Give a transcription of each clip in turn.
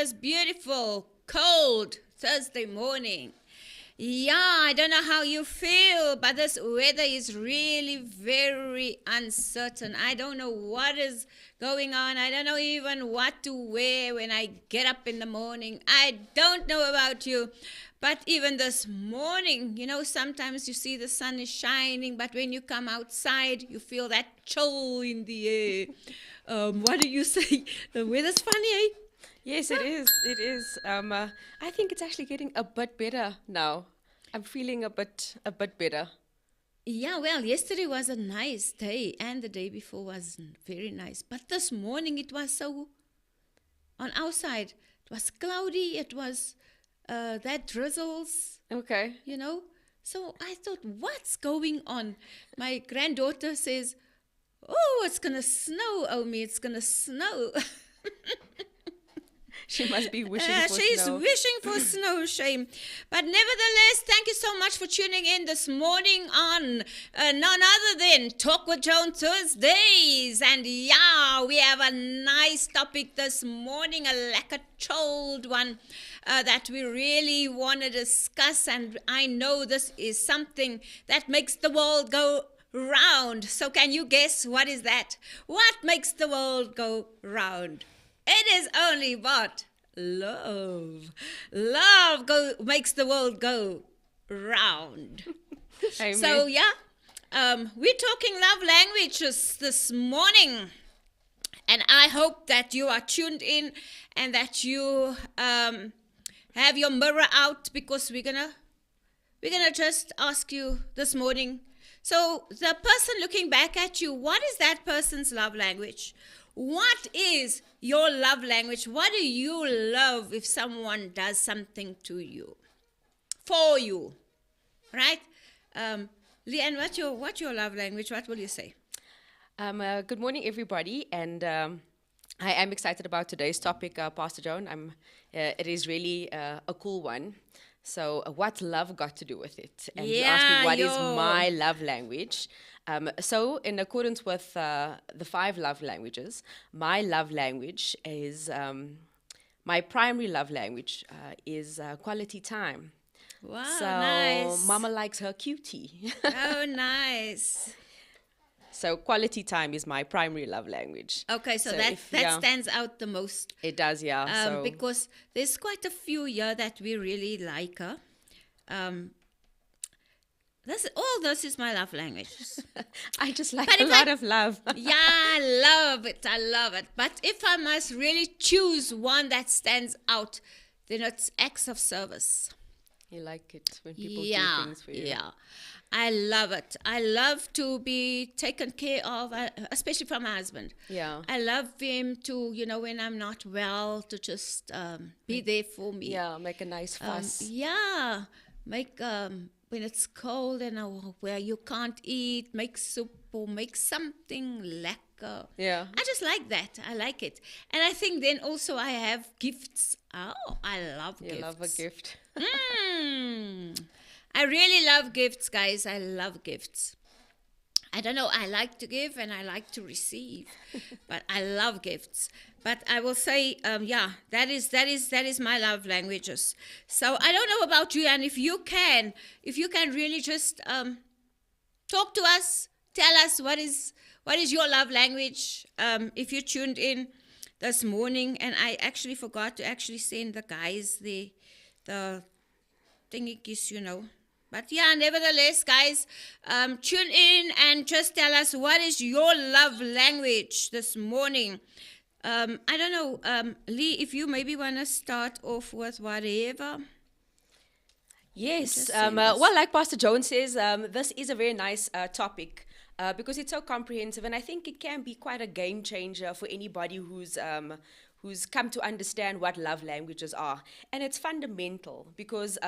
this beautiful, cold Thursday morning. Yeah, I don't know how you feel, but this weather is really very uncertain. I don't know what is going on. I don't know even what to wear when I get up in the morning. I don't know about you. But even this morning, sometimes you see the sun is shining, but when you come outside, you feel that chill in the air. What do you say? The weather's funny, eh? Yes, it is. It is. I think it's actually getting a bit better now. I'm feeling a bit better. Yeah, well, yesterday was a nice day, and the day before was very nice. But this morning it was so, on our side, it was cloudy. It was that drizzles, Okay. So I thought, what's going on? My granddaughter says, oh, it's going to snow, Omi, it's going to snow. She must be wishing for she's snow. wishing for snow, shame. But nevertheless, thank you so much for tuning in this morning on none other than Talk with Joan Thursdays. And yeah, we have a nice topic this morning, a lekker chilled one that we really want to discuss. And I know this is something that makes the world go round. So can you guess what is that? What makes the world go round? It is only but love. Love makes the world go round. Amen. So, yeah, we're talking love languages this morning. And I hope that you are tuned in and that you have your mirror out, because we're gonna just ask you this morning. So the person looking back at you, what is that person's love language? What is your love language? What do you love if someone does something to you, for you, right? Leanne, what's your love language? What will you say? Good morning, everybody, and I am excited about today's topic, Pastor Joan. It is really a cool one. So, what's love got to do with it? And you asked me what is my love language. So, in accordance with the 5 love languages, my love language is my primary love language is quality time. Wow, so nice. Mama likes her cutie. Oh, nice. So quality time is my primary love language. Okay, so that stands out the most. It does, yeah. Because there's quite a few here that we really like. This is my love language. I just like a lot of love. Yeah, I love it. But if I must really choose one that stands out, then it's acts of service. You like it when people do things for you. Yeah. I love it. I love to be taken care of, especially from my husband. Yeah. I love him to, when I'm not well, to just be there for me. Yeah, make a nice fuss. Make, when it's cold and where you can't eat, make soup or make something lekker. Yeah. I just like that. I like it. And I think then also I have gifts. Oh, I love gifts. You love a gift. I really love gifts, guys. I love gifts. I don't know. I like to give and I like to receive, but I love gifts. But I will say, that is my love languages. So I don't know about you, and if you can really just talk to us, tell us what is your love language. If you tuned in this morning, and I actually forgot to actually send the guys the thingies, But yeah, nevertheless, guys, tune in and just tell us what is your love language this morning. I don't know, Lee, if you maybe want to start off with whatever. Yes. Well, like Pastor Joan says, this is a very nice topic because it's so comprehensive, and I think it can be quite a game changer for anybody who's come to understand what love languages are. And it's fundamental because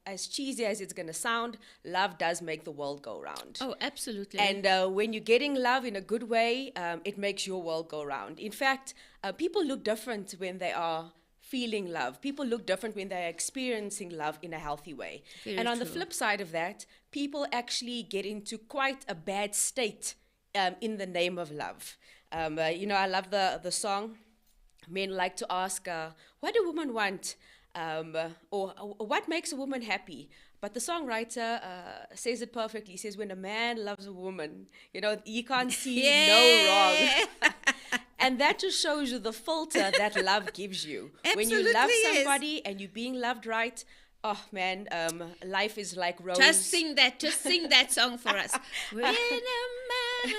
as cheesy as it's going to sound, love does make the world go round. Oh, absolutely. And when you're getting love in a good way, it makes your world go round. In fact, people look different when they are feeling love. People look different when they're experiencing love in a healthy way. Very and on true. the flip side of that, people actually get into quite a bad state in the name of love. I love the song, men like to ask, what do women want? Or what makes a woman happy? But the songwriter says it perfectly. He says, when a man loves a woman, he can't see no wrong. And that just shows you the filter that love gives you. When you love Absolutely, somebody and you're being loved right, oh man, life is like rose. Just sing that song for us. When a man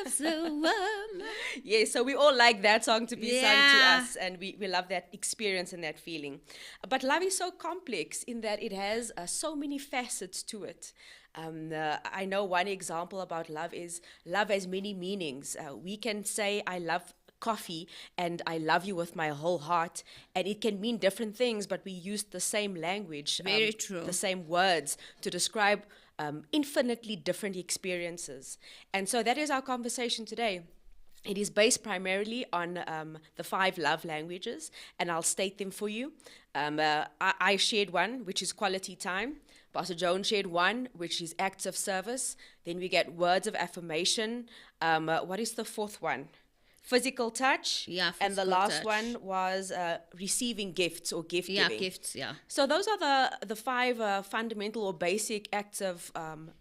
loves a woman. Yeah, so we all like that song to be sung to Yeah. us, and we love that experience and that feeling. But love is so complex in that it has so many facets to it. I know one example about love is love has many meanings. We can say, I love coffee and I love you with my whole heart, and it can mean different things, but we use the same language, Very true. the same words to describe infinitely different experiences. And so that is our conversation today. It is based primarily on the 5 love languages, and I'll state them for you. I shared one, which is quality time. Pastor Joan shared one, which is acts of service. Then we get words of affirmation. What is the 4th one? Physical touch. Yeah, and the physical last touch. one was receiving gifts or gift Yeah, giving. gifts, yeah. So those are the 5 fundamental or basic acts of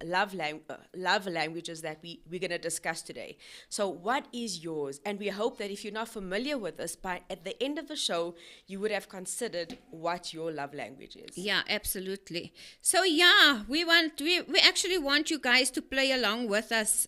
love languages that we're going to discuss today. So what is yours? And we hope that if you're not familiar with this, at the end of the show, you would have considered what your love language is. Yeah, absolutely. So yeah, we actually want you guys to play along with us.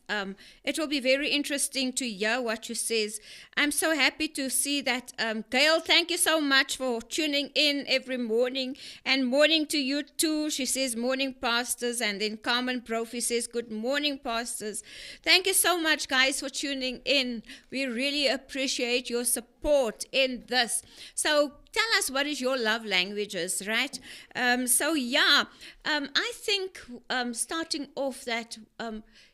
It will be very interesting to hear what you says. I'm so happy to see that. Gail, thank you so much for tuning in every morning, and morning to you too. She says morning pastors, and then Carmen Brophy says good morning pastors. Thank you so much guys for tuning in. We really appreciate your support in this. So tell us, what is your love languages, right? I think starting off that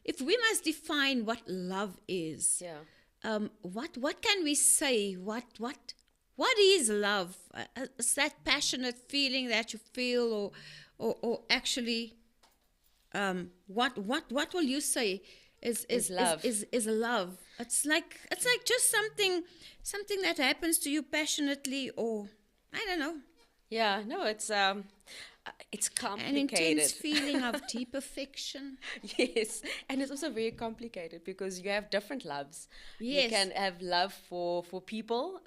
if we must define what love is, what can we say? What is love? It's that passionate feeling that you feel, or actually, what will you say is love? Is love? It's like just something that happens to you passionately, or I don't know. Yeah, no, it's complicated. An intense feeling of deep affection. Yes, and it's also very complicated because you have different loves. Yes. You can have love for people,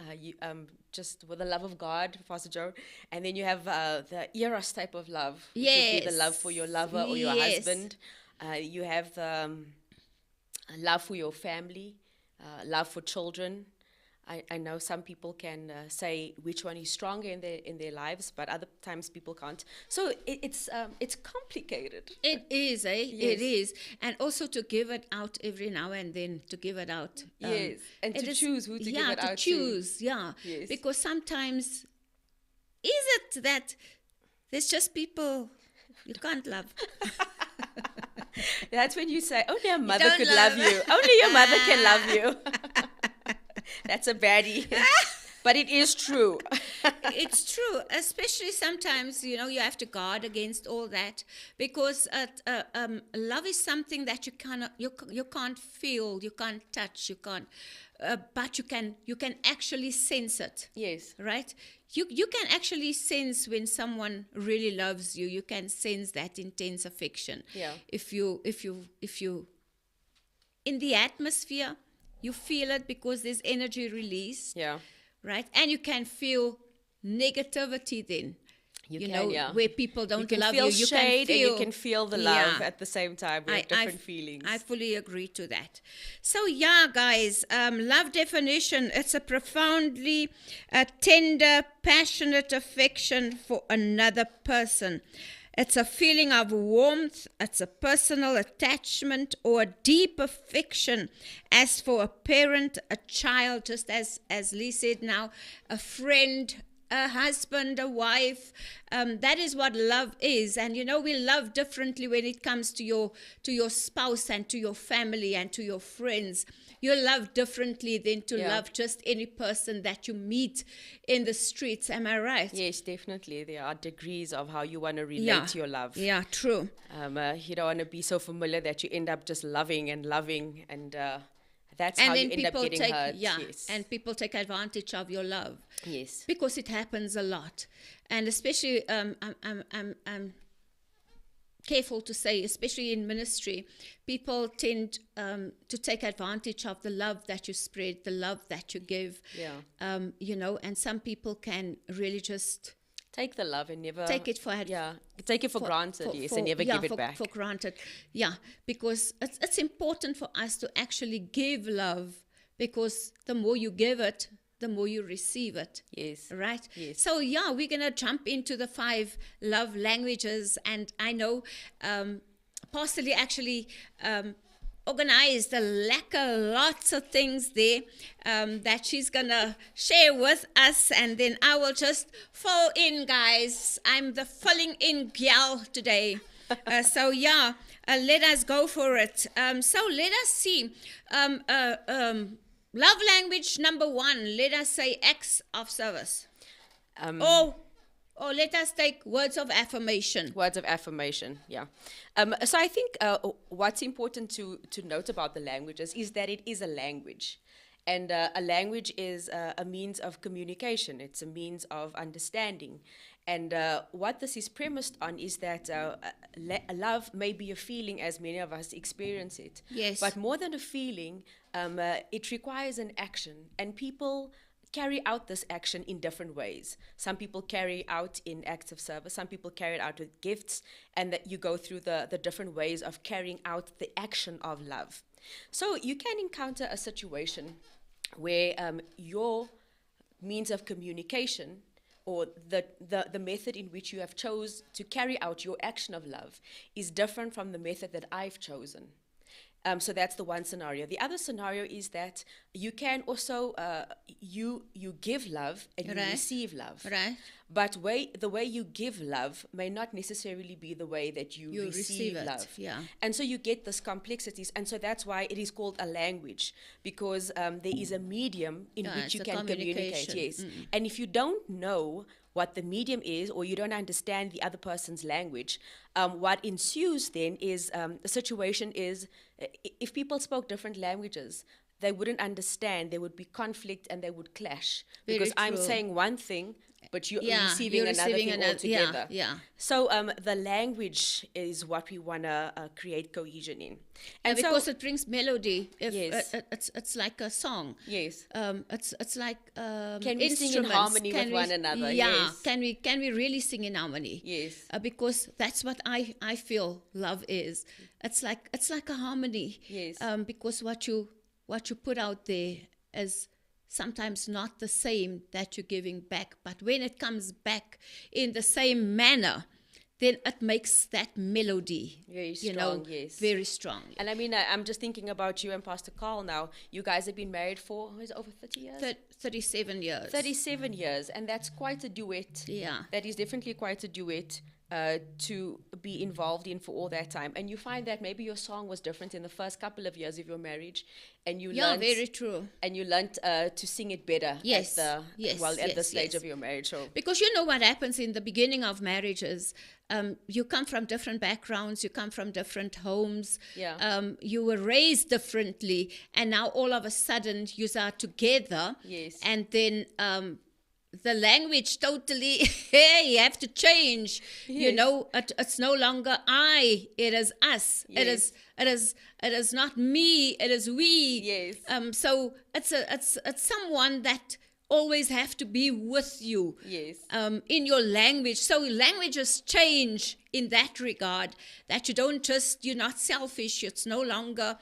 just with the love of God, Pastor Joe, and then you have the eros type of love, which would be the love for your lover or your Yes. husband. You have the love for your family, love for children. I know some people can say which one is stronger in their lives, but other times people can't. So it's complicated. It is, eh? Yes. It is. And also to give it out every now and then, to give it out. Yes, and to choose who to give it out to. choose, yeah. Yes. Because sometimes, is it that there's just people you can't love? That's when you say, only a mother don't could love. love you. Only your mother can love you. That's a baddie. But it is true. It's true, especially sometimes, you have to guard against all that, because love is something that you can't feel, you can't touch, you can't, but you can actually sense it. Yes. Right? You can actually sense when someone really loves you. You can sense that intense affection. Yeah. If you in the atmosphere, you feel it because there's energy released. Yeah. Right? And you can feel negativity then. You can, yeah. Where people don't You can love feel you. You shade can feel, and you can feel the love Yeah. at the same time. We have different feelings. I fully agree to that. So yeah, guys, love definition, it's a profoundly tender, passionate affection for another person. It's a feeling of warmth, it's a personal attachment or a deep affection, as for a parent, a child, just as Lee said now, a friend, a husband, a wife. That is what love is. And we love differently when it comes to your spouse and to your family and to your friends. You love differently than to love just any person that you meet in the streets. Am I right? Yes, definitely. There are degrees of how you want to relate to your love. Yeah, true. You don't want to be so familiar that you end up just loving and That's And how then you end up people getting take, hurt. yeah, Yes. and people take advantage of your love. Yes. Because it happens a lot. And especially, I'm careful to say, especially in ministry, people tend to take advantage of the love that you spread, the love that you give. Yeah. And some people can really just Take the love and never take it for take it for granted, yes, and never give it back. For granted. Yeah, because it's important for us to actually give love, because the more you give it, the more you receive it. Yes. Right? Yes. So, yeah, we're going to jump into the 5 love languages. And I know Pastor Lee actually organized lots of things there that she's going to share with us. And then I will just fall in, guys. I'm the filling in gal today. So, yeah, let us go for it. So let us see. Love language number 1, let us say acts of service. Or let us take words of affirmation. Words of affirmation, yeah. So I think what's important to note about the languages is that it is a language. And a language is a means of communication. It's a means of understanding. And what this is premised on is that love may be a feeling, as many of us experience it. Yes. But more than a feeling, it requires an action. And people carry out this action in different ways. Some people carry out in acts of service. Some people carry it out with gifts. And that you go through the different ways of carrying out the action of love. So you can encounter a situation where your means of communication, or the method in which you have chose to carry out your action of love, is different from the method that I've chosen. So that's the one scenario. The other scenario is that you can also, you give love and you Right. receive love. Right. But the way you give love may not necessarily be the way that you receive it, love. yeah. And so you get this complexities. And so that's why it is called a language, because there is a medium in Yeah, which it's you a can communicate. communication. Yes. And if you don't know what the medium is, or you don't understand the other person's language, what ensues then is the situation is if people spoke different languages, they wouldn't understand, there would be conflict and they would clash. Very Because I'm true. saying one thing, but you're Yeah, receiving you're another receiving thing another- altogether. yeah. So the language is what we want to create cohesion in. And so, because it brings melody. Yes. It's like a song. yes, It's like Can we sing in instruments. harmony Can with we- one another? Yeah. Yes. Can we really sing in harmony? Yes. Because that's what I feel love is. It's like a harmony. Yes. Because what you put out there is sometimes not the same that you're giving back, but when it comes back in the same manner, then it makes that melody Very strong, yes. very strong. And I mean, I'm just thinking about you and Pastor Carl now. You guys have been married for over 30 years? 37 years. 37 years, and that's quite a duet. Yeah. That is definitely quite a duet to be involved in for all that time. And you find that maybe your song was different in the first couple of years of your marriage, and you learned, very true. and you learned to sing it better Yes, at the yes, stage yes. of your marriage. So Because you know what happens in the beginning of marriages. You come from different backgrounds, you come from different homes, Yeah. You were raised differently, and now all of a sudden you are together. Yes. And then the language totally, you have to change. You Yes. know, it's no longer I, it is us. Yes. It is not me, it is we. Yes. So it's someone that always have to be with you. Yes. In your language. So languages change in that regard, that you don't just, you're not selfish. It's no longer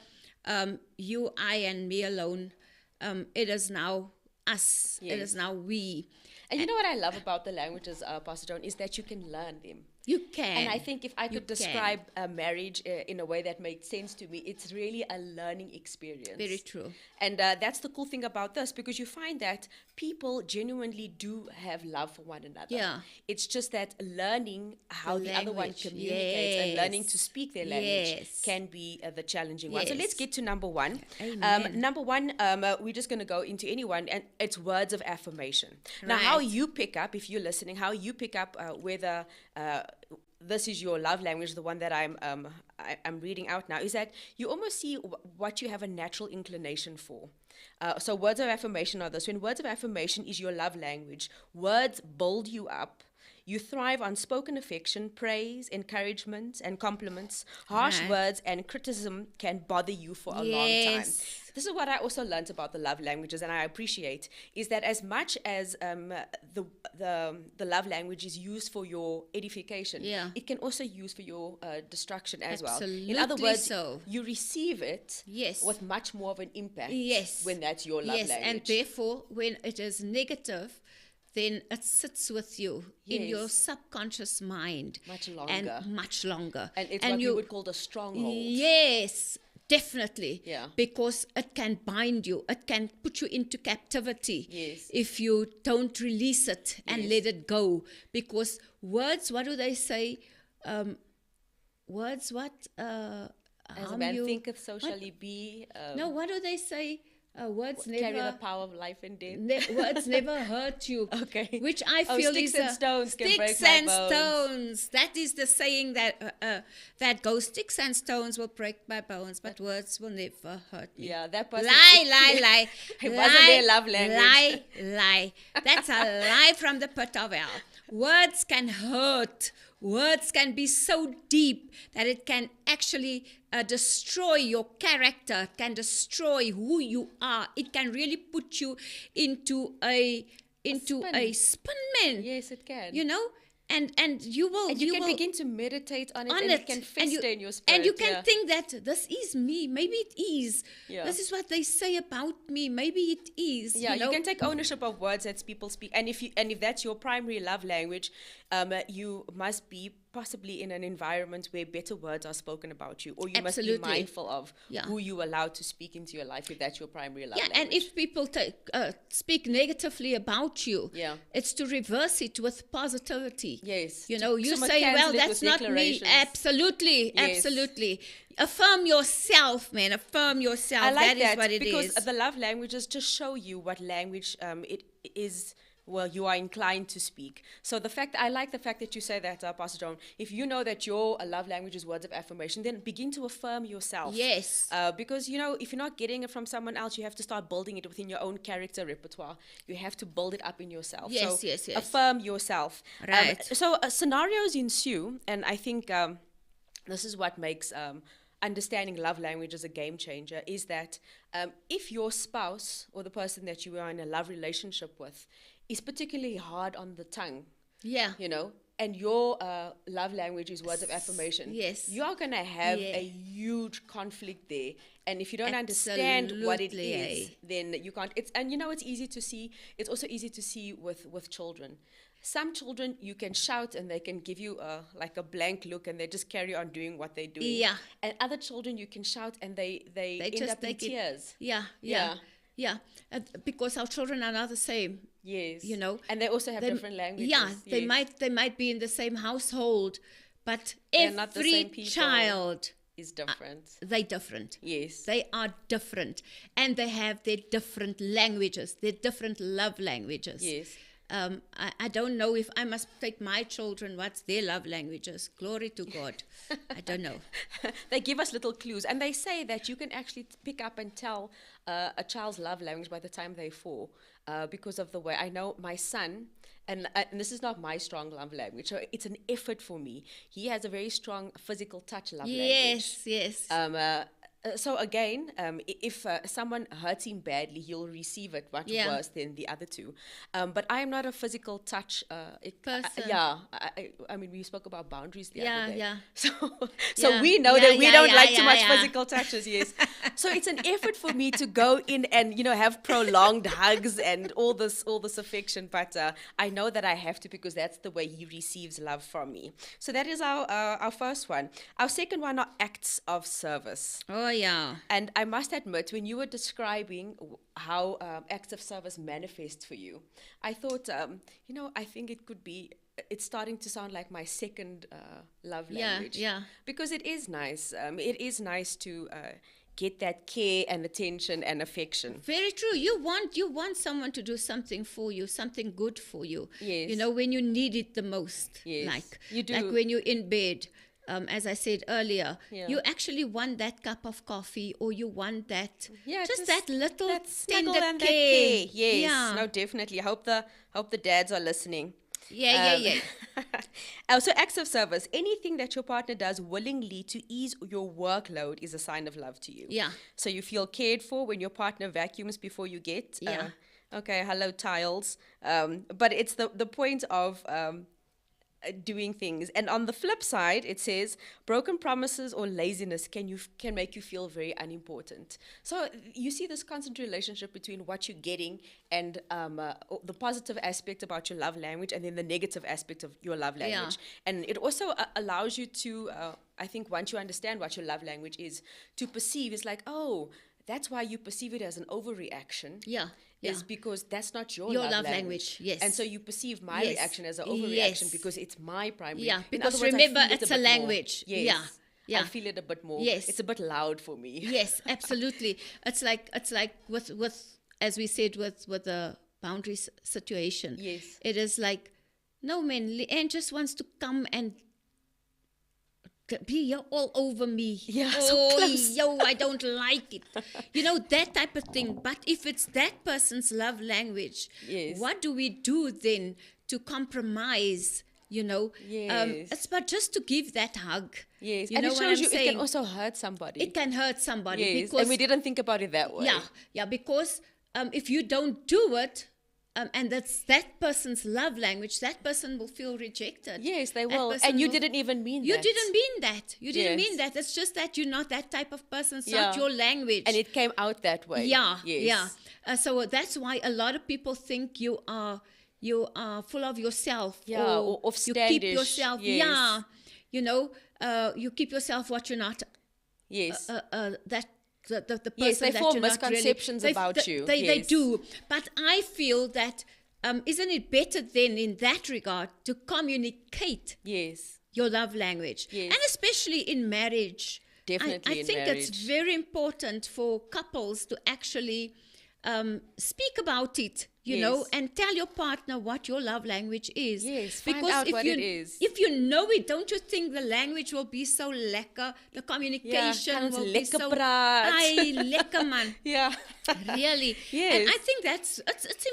you, I, and me alone. It is now us. It Yes. is now we. And you know what I love about the languages, Pastor Joan, is that you can learn them. You can. And I think if I You could describe a marriage in a way that made sense to me, it's really a learning experience. Very true. And that's the cool thing about this, because you find that people genuinely do have love for one another. Yeah. It's just that learning how the other one language, communicates and learning to yes. speak their language Yes. can be the challenging one. So Yes. let's get to number one. Amen. Number one, we're just going to go into any one, and it's words of affirmation. Now, how Right. you pick up, if you're listening, how you pick up whether this is your love language, the one that I'm reading out now, is that you almost see what you have a natural inclination for. So words of affirmation are this. When words of affirmation is your love language, words build you up. You thrive on spoken affection, praise, encouragement, and compliments. Harsh Right. words and criticism can bother you for a long time. Yes. This is what I also learned about the love languages, and I appreciate, is that as much as the love language is used for your edification, Yeah. it can also use for your destruction as well. In Absolutely other words, so. you receive it Yes. with much more of an impact Yes. when that's your love Yes, language. and therefore, when it is negative, then it sits with you in your Yes. subconscious mind. Much longer. And much longer. And it's what you would call the stronghold. Yes, definitely. Yeah. Because it can bind you. It can put you into captivity. Yes. If you don't release it and Yes. let it go. Because words, what do they say? Words, what? As a harm man you? thinketh, so shall he be. No, what do they say? Words Carry the never... power of life and death. words never hurt you. Okay. Which I Oh, feel sticks is and stones can break sticks my and bones. stones. That is the saying that goes, sticks and stones will break my bones, but words will never hurt me. Yeah, that person. Lie. It wasn't their love language. Lie. That's a lie from the pit of hell. Words can hurt. Words can be so deep that it can actually destroy your character, can destroy who you are. It can really put you into a spin, man. Yes, it can. You know, and you will And you can will, begin to meditate on it, on and it can and fester in your spirit. and you can yeah. think that this is me. Maybe it is. Yeah. This is what they say about me. Maybe it is. Yeah, you know? you can take ownership of words that people speak, and if that's your primary love language, you must be possibly in an environment where better words are spoken about you, or you must be Absolutely. mindful of Yeah. who you allow to speak into your life if that's your primary love Yeah, language. and if people speak negatively about you, Yeah. it's to reverse it with positivity. Yes, You to know, you somewhat say, cancel well, it that's with not me. declarations. Absolutely, Yes. absolutely. Affirm yourself, man. Affirm yourself. I like That is what it because is. the love languages just show you what language it is. Well, you are inclined to speak. So I like the fact that you say that, Pastor Joan. If you know that your love language is words of affirmation, then begin to affirm yourself. Yes. Because, if you're not getting it from someone else, you have to start building it within your own character repertoire. You have to build it up in yourself. Yes, so yes. affirm yourself. Right. So scenarios ensue, and I think this is what makes understanding love language as a game changer, is that if your spouse or the person that you are in a love relationship with is particularly hard on the tongue, Yeah. and your love language is words of affirmation, Yes. you're going to have Yeah. a huge conflict there. And if you don't understand what it Absolutely, is, eh. then you can't. It's easy to see. It's also easy to see with children. Some children you can shout and they can give you like a blank look and they just carry on doing what they're doing. Yeah. And other children you can shout and they end just up in take it- tears. Yeah. Because our children are not the same. Yes. And they also have different languages. Yeah, they Yes. might be in the same household, but They're not the every same people. child, Is different. they're different. Yes. They are different, and they have their different languages, their different love languages. Yes. I don't know if I must take my children, what's their love languages. Glory to God. I don't know. They give us little clues, and they say that you can actually pick up and tell a child's love language by the time they're 4, because of the way. I know my son, and this is not my strong love language, so it's an effort for me. He has a very strong physical touch love language. Yes. So again, if someone hurts him badly, he'll receive it much Yeah. worse than the other two. But I am not a physical touch Person. I mean, we spoke about boundaries the Yeah, other day. yeah. So Yeah. we know Yeah, that we yeah, don't yeah, like too yeah, much yeah. physical touches, yes. So it's an effort for me to go in and have prolonged hugs and all this affection. But I know that I have to, because that's the way he receives love from me. So that is our first one. Our second one are acts of service. Oh, yeah. And I must admit, when you were describing how acts of service manifest for you, I thought, I think it's starting to sound like my second love language. Yeah. Because it is nice. It is nice to get that care and attention and affection. Very true. You want someone to do something for you, something good for you. Yes. You know, when you need it the most. Yes, Like you do. Like when you're in bed, as I said earlier, Yeah. you actually want that cup of coffee, or you want that, Yeah, just that little that snuggle tender and care. that care. Yes, Yeah. no, definitely. I hope the dads are listening. Yeah. Also, acts of service. Anything that your partner does willingly to ease your workload is a sign of love to you. Yeah. So you feel cared for when your partner vacuums before you get. Yeah. Okay, hello, tiles. But it's the point of doing things. And on the flip side, it says broken promises or laziness can make you feel very unimportant. So you see this constant relationship between what you're getting and the positive aspect about your love language, and then the negative aspect of your love language. And it also allows you to, I think, once you understand what your love language is, to perceive, it's like, oh, that's why you perceive it as an overreaction. Yeah. Is because that's not your Your love language. yes. And so you perceive my Yes. reaction as an overreaction Yes. because it's my primary. Yeah, In because other words, I remember, feel it it's a a bit more. language. Yes. Yeah. I feel it a bit more. Yes. It's a bit loud for me. Yes, absolutely. It's like with as we said with the boundaries situation. Yes. It is like, no man, Leanne just wants to come and be all over me. Yeah, so oh, close. yo, I don't like it. You know, that type of thing. But if it's that person's love language, Yes. what do we do then to compromise? You know, Yes. it's but just to give that hug. Yes. You And know it what shows I'm you saying? it can also hurt somebody. It can hurt somebody Yes. because And we didn't think about it that way. yeah, because if you don't do it, and that's that person's love language, that person will feel rejected. Yes, they That will. person And you didn't even mean You that. didn't mean that. You didn't Yes. mean that. It's just that you're not that type of person. It's Yeah. not your language. And it came out that way. Yeah, Yes. yeah. So that's why a lot of people think you are full of yourself. Yeah, or you keep standish, yourself. yes. Yeah, you know, you keep yourself what you're not. Yes. That the person Yes, they that form you're not really- misconceptions about you. They Yes. do, but I feel that isn't it better then in that regard to communicate Yes. your love language, Yes. and especially in marriage. Definitely I in think it's marriage. very important for couples to actually speak about it, you know, Yes. and tell your partner what your love language is. Yes, find out what it is. If you know it, don't you think the language will be so lekker? The communication kan ons will be lekker so... praat. Ai, lekker man. Yeah. Really. Yes. And I think it's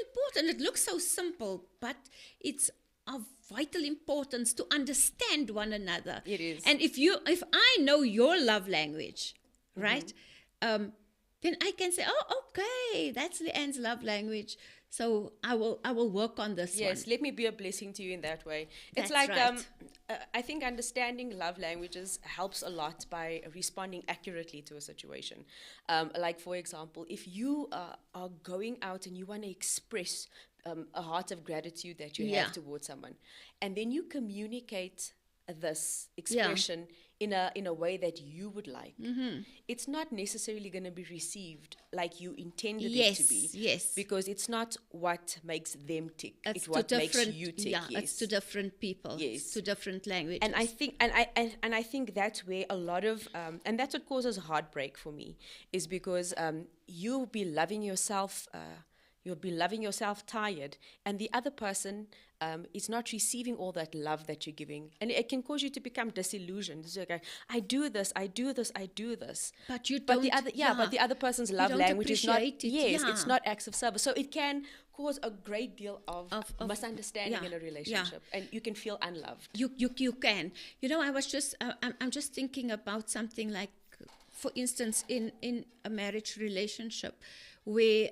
important. It looks so simple, but it's of vital importance to understand one another. It is. And if I know your love language, right, then I can say, oh, okay, that's Leanne's love language. So I will work on this Yes, one. let me be a blessing to you in that way. It's That's like right. I think understanding love languages helps a lot by responding accurately to a situation. Like, for example, if you are going out and you want to express a heart of gratitude that you Yeah. have towards someone, and then you communicate this expression in a way that you would like, it's not necessarily going to be received like you intended it to be. Yes. Because it's not what makes them tick. It's It's what two makes different, you tick. yeah, Yes. it's two different people. Yes. It's two different languages. And I think I think that's where a lot of and that's what causes heartbreak for me, is because you'll be loving yourself. You'll be loving yourself tired, and the other person is not receiving all that love that you're giving, and it can cause you to become disillusioned. It's like, I do this, I do this, I do this, But you but the don't- other yeah. but the other person's love don't language is not. appreciate it, Yes, yeah. it's not acts of service, so it can cause a great deal of misunderstanding yeah, in a relationship, and you can feel unloved. You can. You know, I was just I'm just thinking about something like, for instance, in a marriage relationship where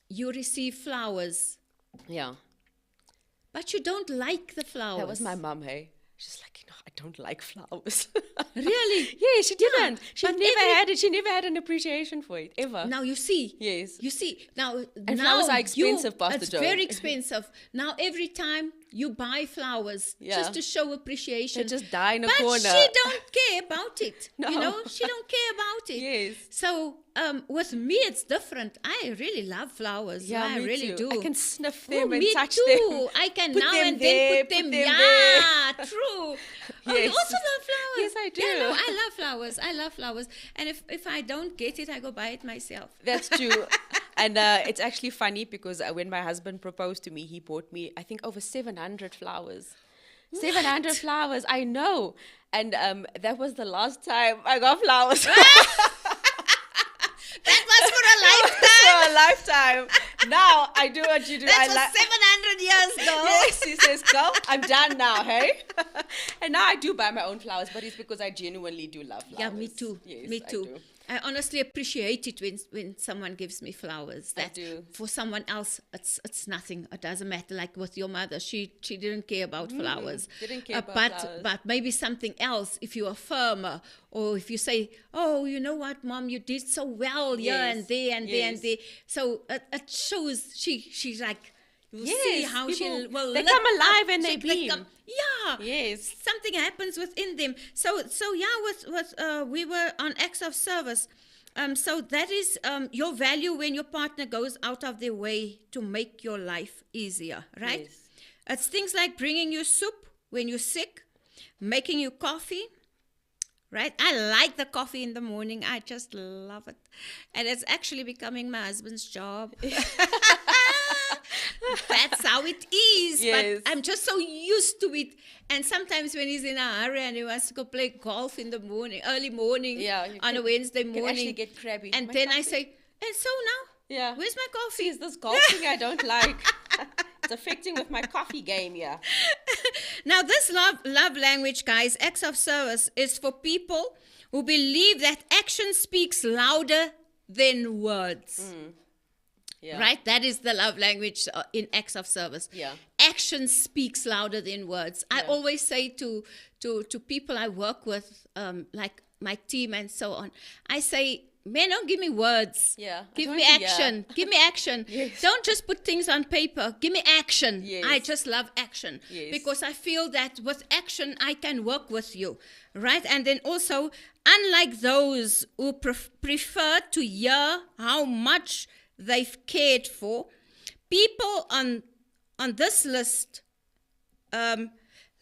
you receive flowers, Yeah. but you don't like the flowers. That was my mum, hey. She's like, I don't like flowers. Really? Yeah, she didn't. but every- She never had an appreciation for it, ever. Now you see. Yes. You see now. And now flowers are expensive, Pastor It's Joan. very expensive. Now every time you buy flowers Yeah. just to show appreciation. They just die in a but corner. she don't care about it. No. You know, she don't care about it. Yes. So with me, it's different. I really love flowers. Yeah, I me really too. do. I can sniff Oh, them and me touch too. them. I can Put now them and there, then put them. put them Yeah, there. true. Oh, Yes. you also love flowers. Yes, I do. Yeah, no, I love flowers. I love flowers. And if I don't get it, I go buy it myself. That's true. And it's actually funny because when my husband proposed to me, he bought me, I think, over 700 flowers. 700 flowers, I know. And that was the last time I got flowers. That was for a lifetime. For a lifetime. Now I do what you do. That I was like. 700 years ago. Yes, he says, go, I'm done now, hey? And now I do buy my own flowers, but it's because I genuinely do love flowers. Yeah, me too. Yes, Me too. I do. I honestly appreciate it when someone gives me flowers. I That do. for someone else, it's nothing. It doesn't matter. Like with your mother, she didn't care about flowers. Didn't care about but flowers. but maybe something else. If you affirm her, or if you say, "Oh, you know what, Mom, you did so well here Yes, and there and there and yes. there," so it shows she's like. You'll see Yes, how she people, will they lift come alive up. and they beam. Yeah. Yes. Something happens within them. So yeah, with we were on acts of service. So that is your value when your partner goes out of their way to make your life easier, right? Yes. It's things like bringing you soup when you're sick, making you coffee, right? I like the coffee in the morning. I just love it. And it's actually becoming my husband's job. That's how it is. Yes. But I'm just so used to it. And sometimes when he's in a hurry and he wants to go play golf in the morning, early morning, Yeah, you on a can- Wednesday You can morning. actually get crabby. And My then I coffee- say, and so now, yeah. where's my coffee? Is this golf thing I don't like? It's affecting with my coffee game, yeah. Now, this love language, guys, acts of service, is for people who believe that action speaks louder than words. Yeah. Right? That is the love language in acts of service. Yeah. Action speaks louder than words. I Yeah. always say to people I work with, like my team and so on, I say, man, don't give me words. Yeah. I Give don't me want to action. Give me action. Yes. Don't just put things on paper. Give me action. Yes. I just love action. Yes. Because I feel that with action, I can work with you. Right? And then also, unlike those who prefer to hear how much they've cared for, people on this list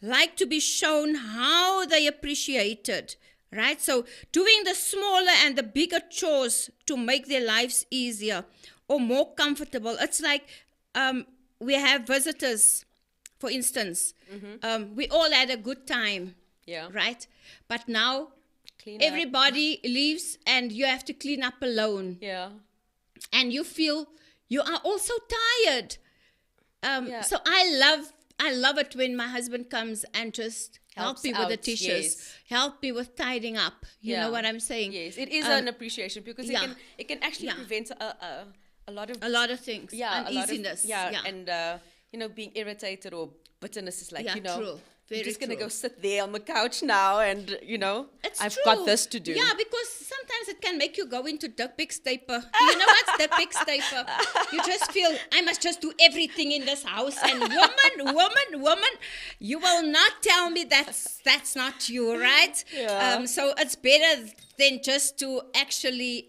like to be shown how they appreciated, right? So doing the smaller and the bigger chores to make their lives easier or more comfortable. It's like we have visitors, for instance. We all had a good time, Yeah. right? But now Clean up. everybody leaves and you have to clean up alone. Yeah. And you feel you are also tired. Yeah. So I love it when my husband comes and just help Helps me with the out, dishes, yes. help me with tidying up. You know what I'm saying? Yes, it is an appreciation because yeah. it can actually Yeah. prevent a lot of A lot of things. yeah, Uneasiness. a lot of, and being irritated or bitterness is like, Yeah, true. Very I'm just gonna true. go sit there on the couch now and It's I've true. got this to do. Yeah, because sometimes it can make you go into Dick Big Staper. Do you know what's Dick Big Staper? You just feel, I must just do everything in this house. And woman, you will not tell me that's not you, right? Yeah. So it's better than just to actually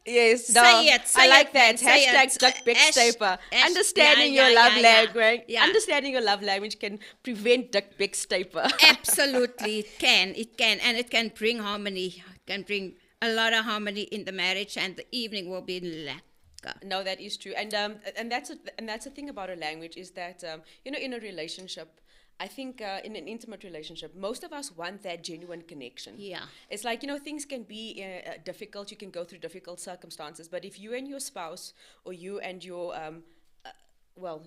Yes, Say no, it, say I like it, that. man, say Hashtag it. Duck Big Staper. Understanding yeah, your love yeah, yeah. language. Yeah. Understanding your love language can prevent Duck Big Staper. Absolutely, it can, and it can bring harmony. Can bring a lot of harmony in the marriage, and the evening will be lekker. No, that is true, and that's the thing about a language is that in a relationship, I think in an intimate relationship, most of us want that genuine connection. Yeah. It's like, diffings can be difficult. You can go through difficult circumstances, but if you and your spouse, or you and your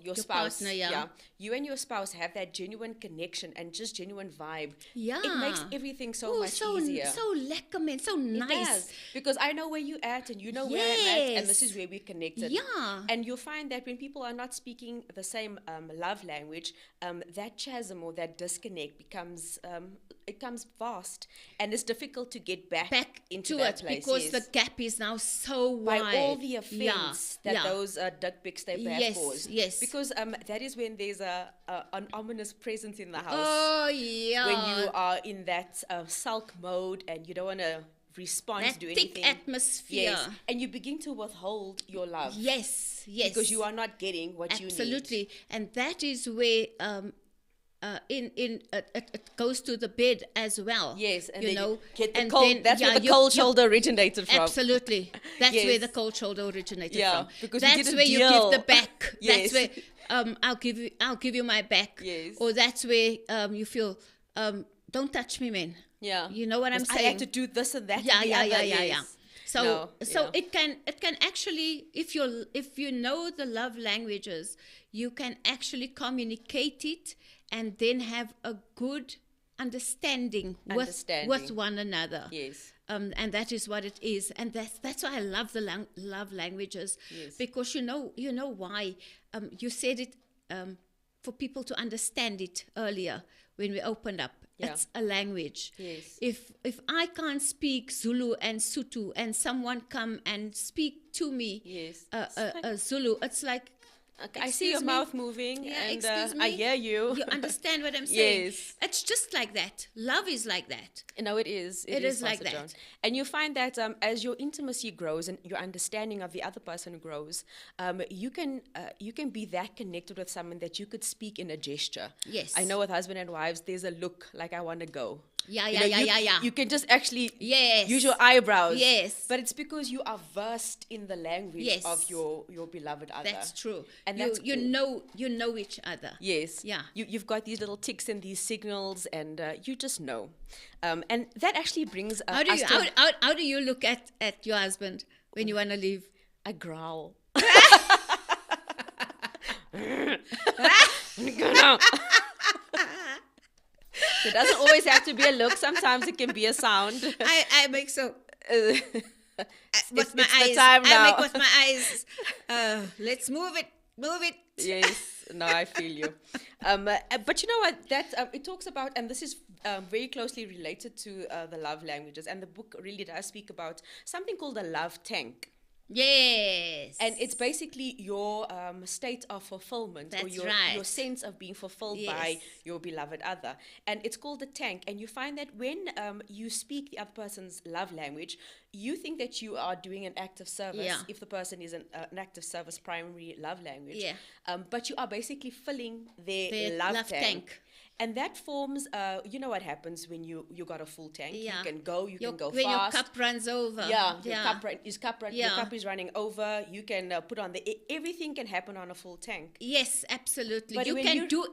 your spouse, partner, yeah. you and your spouse have that genuine connection and just genuine vibe. Yeah. It makes everything so Oh, much so easier. so lekker, man, so It nice. does, because I know where you at and you know where I'm at, and this Yes. is where we connected. Yeah. And you'll find that when people are not speaking the same love language, that chasm or that disconnect becomes vast, and it's difficult to get back into to that it, place. because Yes. the gap is now so By wide. all the offense that those dick pics they have Yes, caused. yes. Because that is when there's an ominous presence in the house. Oh yeah. When you are in that sulk mode and you don't want to respond that to thick anything. atmosphere. Yes. And you begin to withhold your love. Yes, yes. Because you are not getting what you need. Absolutely. And that is where it goes to the bed as well. Yes, and you then know, you get the and cold. then, That's where the cold shoulder originated from. Absolutely, that's Yes. where the cold shoulder originated Yeah, from. because you that's didn't where you deal. give the back. Yes. That's where I'll give you my back. Yes. Or that's where you feel don't touch me, man. Yeah. You know what I'm 'Cause saying? I had to do this and that. Yeah, and the yeah, other. yeah, yeah, Yes. yeah. So No, yeah. it can actually, if you know the love languages, you can actually communicate it and then have a good understanding. With one another. Yes. And that is what it is, and that's why I love the love languages. Yes. Because you know why. You said it for people to understand it earlier when we opened up. Yeah. It's a language. Yes. If I can't speak Zulu and Sotho and someone come and speak to me Yes. Zulu, it's like, I see your excuse me? mouth moving, Yeah, and excuse I me? hear you. You understand what I'm saying? Yes. It's just like that. Love is like that. No, it is. It is like Pastor that. Joan. And you find that as your intimacy grows and your understanding of the other person grows, you can be that connected with someone that you could speak in a gesture. Yes. I know with husband and wives, there's a look like I want to go. Yeah, You yeah, know, yeah. You can just actually Yes. use your eyebrows. Yes. But it's because you are versed in the language Yes. of your beloved other. That's true. And you that's you cool. know each other. Yes. Yeah. You've got these little ticks and these signals, and you just know. And that actually brings How do us you to how do you look at your husband when you want to leave? a growl. It doesn't always have to be a look. Sometimes it can be a sound. I make so with my it's eyes. the time now. I make with my eyes. Let's move it. Yes, no, I feel you. But you know what? That it talks about, and this is very closely related to the love languages, and the book really does speak about something called a love tank. Yes. And it's basically your state of fulfillment, or That's your right. sense of being fulfilled Yes. by your beloved other. And it's called the tank. And you find that when you speak the other person's love language, you think that you are doing an act of service Yeah. if the person is an act of service primary love language. Yeah. But you are basically filling their Their love love tank. tank. And that forms, you know what happens when you got a full tank. Yeah. You can go, you can go when fast. your cup runs over. Yeah, Yeah. your cup is running over. You can put on everything can happen on a full tank. Yes, absolutely. But you when can you're- do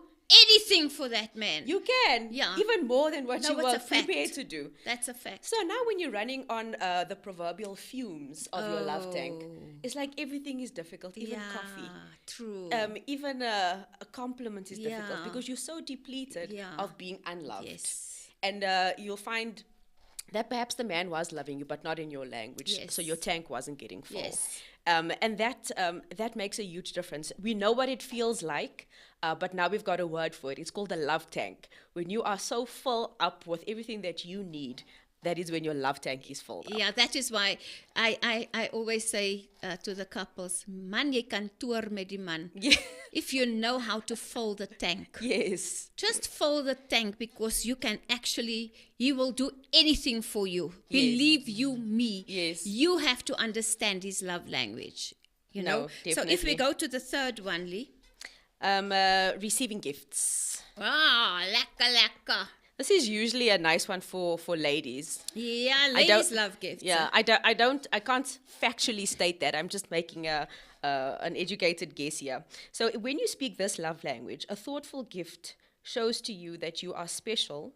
anything for that man. You can, Yeah. even more than what No, you it's were a fact. prepared to do. That's a fact. So now when you're running on the proverbial fumes of your love tank, it's like everything is difficult, even coffee. True. Even a compliment is difficult Yeah. because you're so depleted Yeah. of being unloved. Yes. And you'll find that perhaps the man was loving you, but not in your language. Yes. So your tank wasn't getting full. Yes. And that makes a huge difference. We know what it feels like, but now we've got a word for it. It's called a love tank. When you are so full up with everything that you need, that is when your love tank is full up. Yeah, that is why I always say to the couples, man, jy kan toer met die man. Yeah. If you know how to fill the tank. Yes. Just fill the tank, because you can actually, he will do anything for you. Yes. Believe you me. Yes. You have to understand his love language. You No, know? So if we definitely. go to the third one, Lee. Receiving gifts. Ah, lekker, lekker. This is usually a nice one for ladies. Yeah, I ladies don't- love gifts. Yeah, I can't factually state that. I'm just making an educated guess here. So when you speak this love language, a thoughtful gift shows to you that you are special,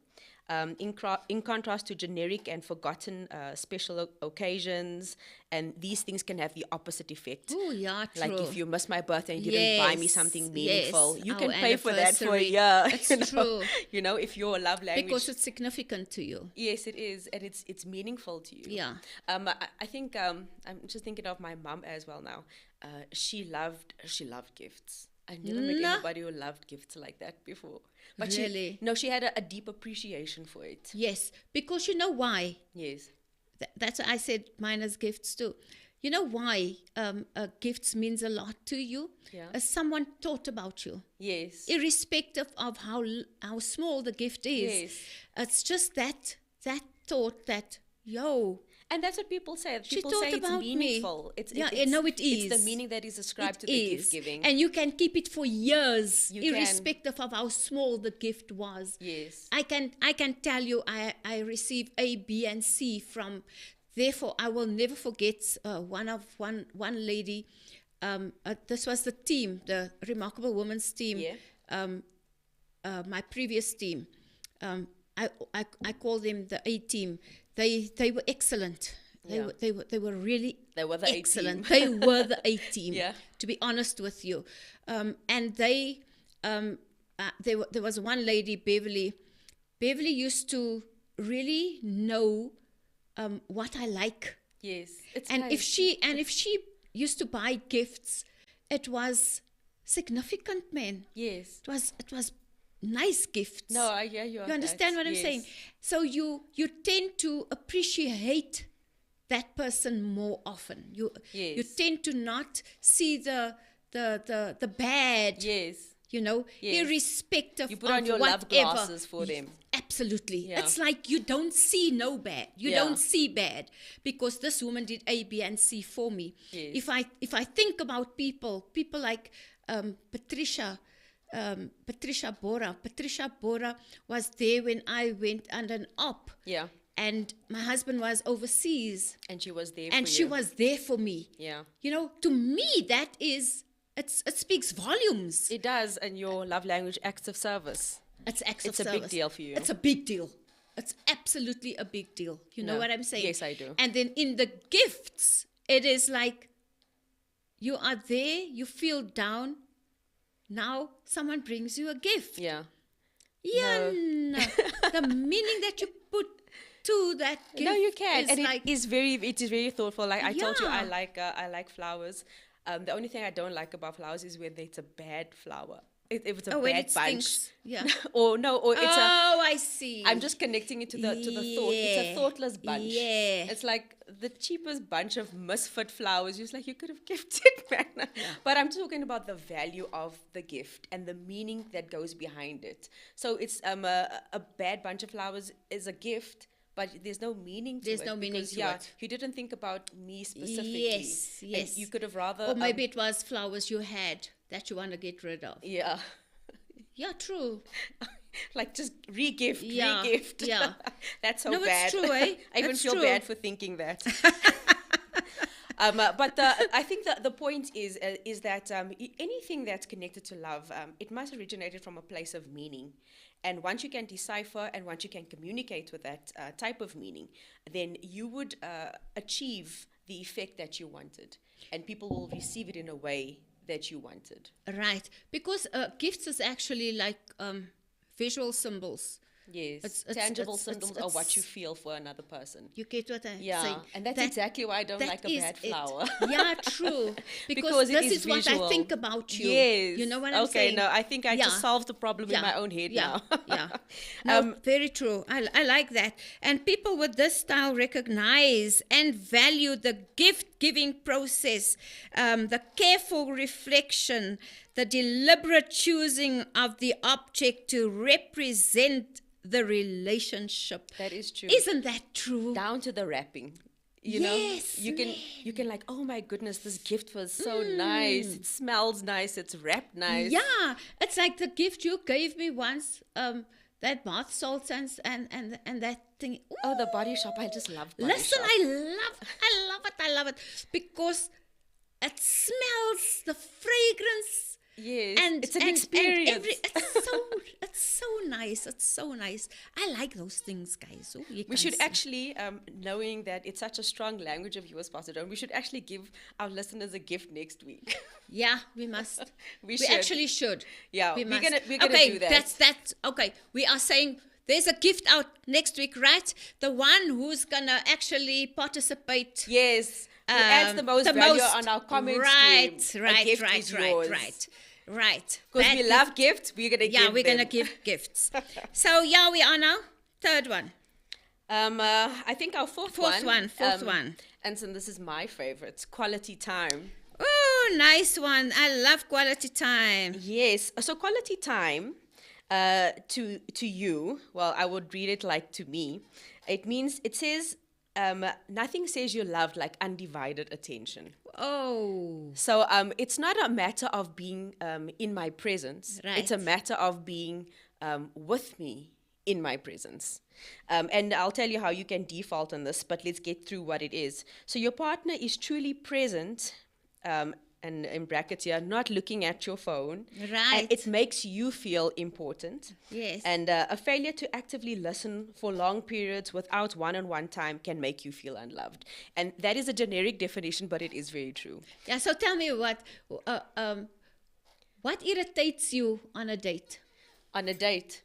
in contrast to generic and forgotten special occasions. And these things can have the opposite effect. Oh, yeah, true. Like if you missed my birthday and you didn't buy me Yes, something meaningful, yes, you our can pay for that for a anniversary. year. It's you know? true. You know, if your love language. Because it's significant to you. Yes, it is, and it's meaningful to you. Yeah. I think I'm just thinking of my mum as well now. She loved gifts. I never met No. anybody who loved gifts like that before. But Really? she had a deep appreciation for it. Yes, because you know why? Yes. That's why I said mine as gifts too. You know why gifts means a lot to you? Yeah. Someone thought about you, Yes. irrespective of how small the gift is. Yes. It's just that thought that, yo, And that's what people say. she People thought say it's about meaningful. me. I know it is. It's the meaning that is ascribed to It the is. gift giving. And you can keep it for years, You can. irrespective of how small the gift was. Yes. I can tell you, I received A, B, and C from. Therefore, I will never forget one lady. This was the team, the Remarkable Women's team. Yeah. My previous team. I call them the A team. They were excellent. They were really They were the excellent. A They team. were the A team. Yeah. To be honest with you, and they there was one lady, Beverly. Beverly used to really know what I like, Yes. It's and nice. if she used to buy gifts, it was significant, man. Yes. It was nice gifts. No, I hear you. You understand what I'm saying? So you tend to appreciate that person more often. You tend to not see the bad. Yes. You know, Yes. irrespective You put of on your whatever. love glasses for them. Absolutely. Yeah. It's like you don't see no bad. You Yeah. don't see bad because this woman did A, B, and C for me. Yes. If I think about people like Patricia Bora. Patricia Bora was there when I went under an op. Yeah. And my husband was overseas. And she was there And for she you. was there for me. Yeah. You know, to me, that is, it speaks volumes. It does, and your love language, acts of service. It's acts of It's a service. big deal for you. It's a big deal. It's absolutely a big deal. You know No. what I'm saying? Yes, I do. And then in the gifts, it is like you are there, you feel down. Now someone brings you a gift. Yeah. Yeah, no. The meaning that you put to that gift. No, you can, is and like, it is very thoughtful. Like I told you, I Yeah. like flowers. The only thing I don't like about flowers is when it's a bad flower. If it's a when bad it bunch, stinks. Yeah. or it's a. Oh, I see. I'm just connecting it to the thought. It's a Yeah. thoughtless bunch. Yeah. It's like the cheapest bunch of misfit flowers. Just like you could have gifted, man. But I'm talking about the value of the gift and the meaning that goes behind it. So it's a bad bunch of flowers is a gift, but there's no meaning to it. There's no meaning because, to yeah, it. you didn't think about me specifically. Yes, And yes. you could have rather. Or maybe it was flowers you had that you want to get rid of. Yeah. Yeah, true. Like just re-gift. Yeah. That's so No, it's bad. true, eh? I even It's feel true. bad for thinking that. But I think the point is that anything that's connected to love, it must originate from a place of meaning. And once you can decipher and once you can communicate with that type of meaning, then you would achieve the effect that you wanted. And people will receive it in a way that you wanted. Right. Because gifts is actually like visual symbols. Yes. It's- Tangible it's- symbols it's- are what you feel for another person. You get what I'm Yeah, saying? and that's That- exactly why I don't that like a is bad it. flower. Yeah, true. Because it this is is what I visual. think about you. Yes. You know what I'm okay, saying? no, I think I just Yeah. solved the problem in Yeah, my own head yeah, now. Yeah. No, very true. I like that. And people with this style recognize and value the gift-giving process, the careful reflection, the deliberate choosing of the object to represent the relationship. That is true. Isn't that true? Down to the wrapping. You Yes, know, you can like, oh my goodness, this gift was so nice. It smells nice. It's wrapped nice. Yeah, it's like the gift you gave me once, that bath salts and that thing. Ooh, Oh, the Body Shop. I just love Body listen, Shop. I love it because it smells the fragrance. Yes, And it's an and experience. it's so nice. It's so nice. I like those things, guys. Oh, you We can should see. actually, knowing that it's such a strong language of yours, Pastor John, we should actually give our listeners a gift next week. Yeah, we must. We We should. actually should. Yeah, we we're must. gonna okay, do that. That's okay. We are saying there's a gift out next week, right? The one who's gonna actually participate. Yes, who adds the most value on our comment right, stream. Right, a gift right, is right, yours. right. Right. Because Bad we gift. love gifts, we're going to give Yeah, we're going to them. give gifts. So, yeah, we are now. Third one. I think our fourth one. Fourth one. And so this is my favorite, quality time. Oh, nice one. I love quality time. Yes. So quality time to you, well, I would read it like to me. It says, nothing says you're loved like undivided attention. Oh, So it's not a matter of being in my presence. Right. It's a matter of being with me in my presence. And I'll tell you how you can default on this, but let's get through what it is. So your partner is truly present, and in brackets here, not looking at your phone. Right. And it makes you feel important. yes. And a failure to actively listen for long periods without one-on-one time can make you feel unloved. And that is a generic definition, but it is very true. Yeah, so tell me what irritates you on a date? On a date,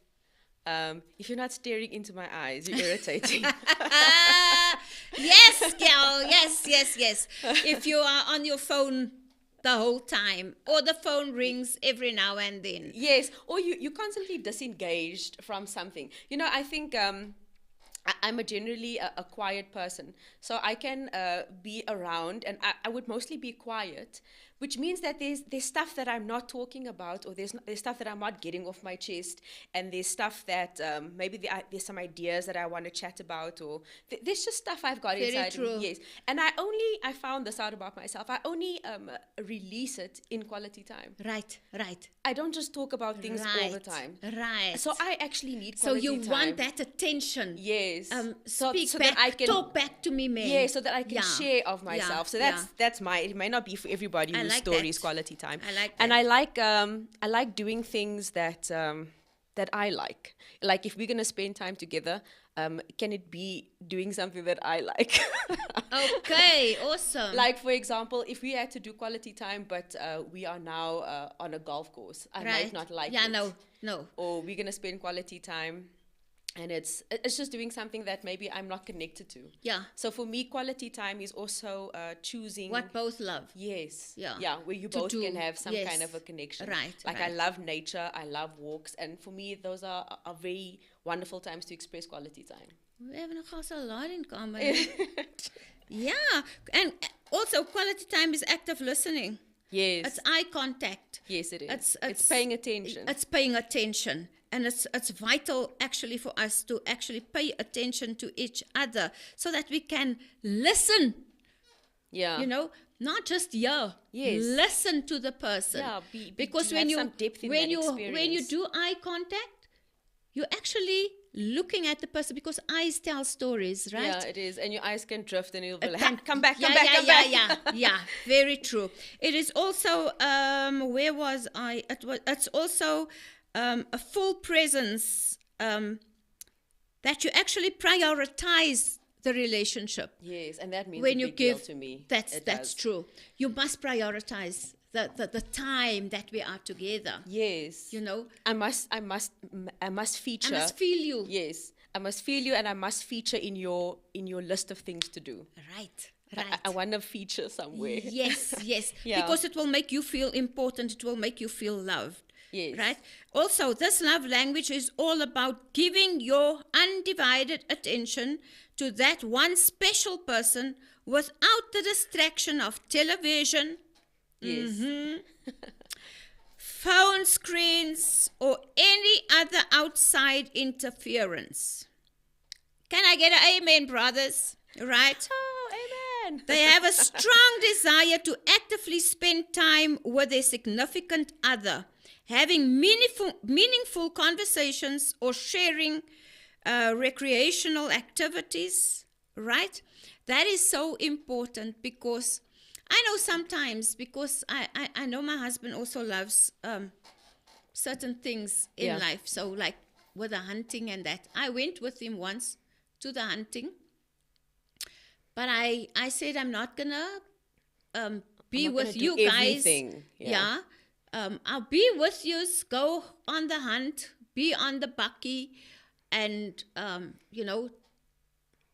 if you're not staring into my eyes, you're irritating. Yes, girl. Yes. If you are on your phone the whole time, or the phone rings every now and then. Yes, or you're constantly disengaged from something. You know, I think I'm a generally a quiet person. So I can be around, and I would mostly be quiet, which means that there's stuff that I'm not talking about, or there's stuff that I'm not getting off my chest, and there's stuff that maybe there's some ideas that I want to chat about, or there's just stuff I've got Very inside true. me. Yes, and I found this out about myself. I only release it in quality time. Right. I don't just talk about things all the time. Right. So I actually need So quality you time. want that attention. Yes. Speak so back. that I can Talk back to me, man. Yeah, so that I can Yeah. share of myself. So that's my. It may not be for everybody I whose like story that. is quality time. I like And that. I like doing things that that I like. Like if we're gonna spend time together, can it be doing something that I like? Okay, awesome. Like for example, if we had to do quality time, but we are now on a golf course, I might not like it. No. Or we're gonna spend quality time, and it's just doing something that maybe I'm not connected to. Yeah. So for me, quality time is also choosing What both love. Yes. Yeah. Where you To both do. can have some Yes. kind of a connection. Right, Like right. I love nature, I love walks, and for me, those are very wonderful times to express quality time. We have nogal so a lot in common. Yeah. And also quality time is active listening. Yes. It's eye contact. Yes, it is. It's It's paying attention. It's paying attention. And it's vital actually for us to actually pay attention to each other so that we can listen, Yeah. you know, not just hear. Yes. Listen to the person. Yeah, because to when have you some depth in when that you when you experience. do eye contact, you're actually looking at the person because eyes tell stories, right? Yeah, it is. And your eyes can drift and you'll be like, Can- come back, come yeah, back, yeah, come yeah, back. Yeah, very true. It is also where was I? It's also a full presence that you actually prioritize the relationship Yes, and that means when a you big deal give. to me. That's It that's does. true. You must prioritize the time that we are together. Yes. You know, I must feature. I must feel you. Yes, I must feel you, and I must feature in your list of things to do. Right. I want to feature somewhere. Yes. Yeah. Because it will make you feel important. It will make you feel loved. Yes. Right? Also, this love language is all about giving your undivided attention to that one special person without the distraction of television, Yes. phone screens, or any other outside interference. Can I get an amen, brothers? Right? Oh, amen. They have a strong desire to actively spend time with their significant other, having meaningful conversations or sharing recreational activities, right? That is so important because I know sometimes, because I know my husband also loves certain things in Yeah. life. So like with the hunting and that. I went with him once to the hunting. But I said I'm not gonna be not with gonna you do guys. everything. Yeah. I'll be with you. Go on the hunt. Be on the bucky, and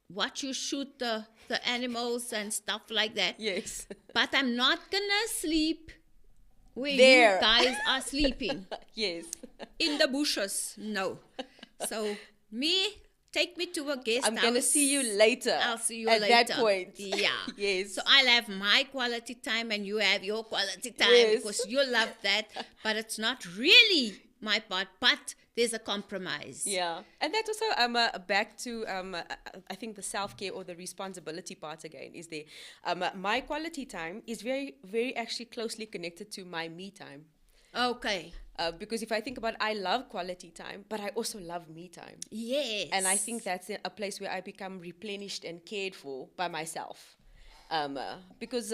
watch you shoot the animals and stuff like that. Yes. But I'm not gonna sleep where There. you guys are sleeping. Yes. In the bushes, no. So take me to a guest house. I'm going to see you later. I'll see you at later. that point. Yeah. Yes. So I'll have my quality time and you have your quality time Yes. because you love that. But it's not really my part, but there's a compromise. Yeah, and that's also back to I think the self-care or the responsibility part again is there. My quality time is very, very actually closely connected to my me time. Okay. Because if I think about it, I love quality time, but I also love me time. Yes. And I think that's a place where I become replenished and cared for by myself. Because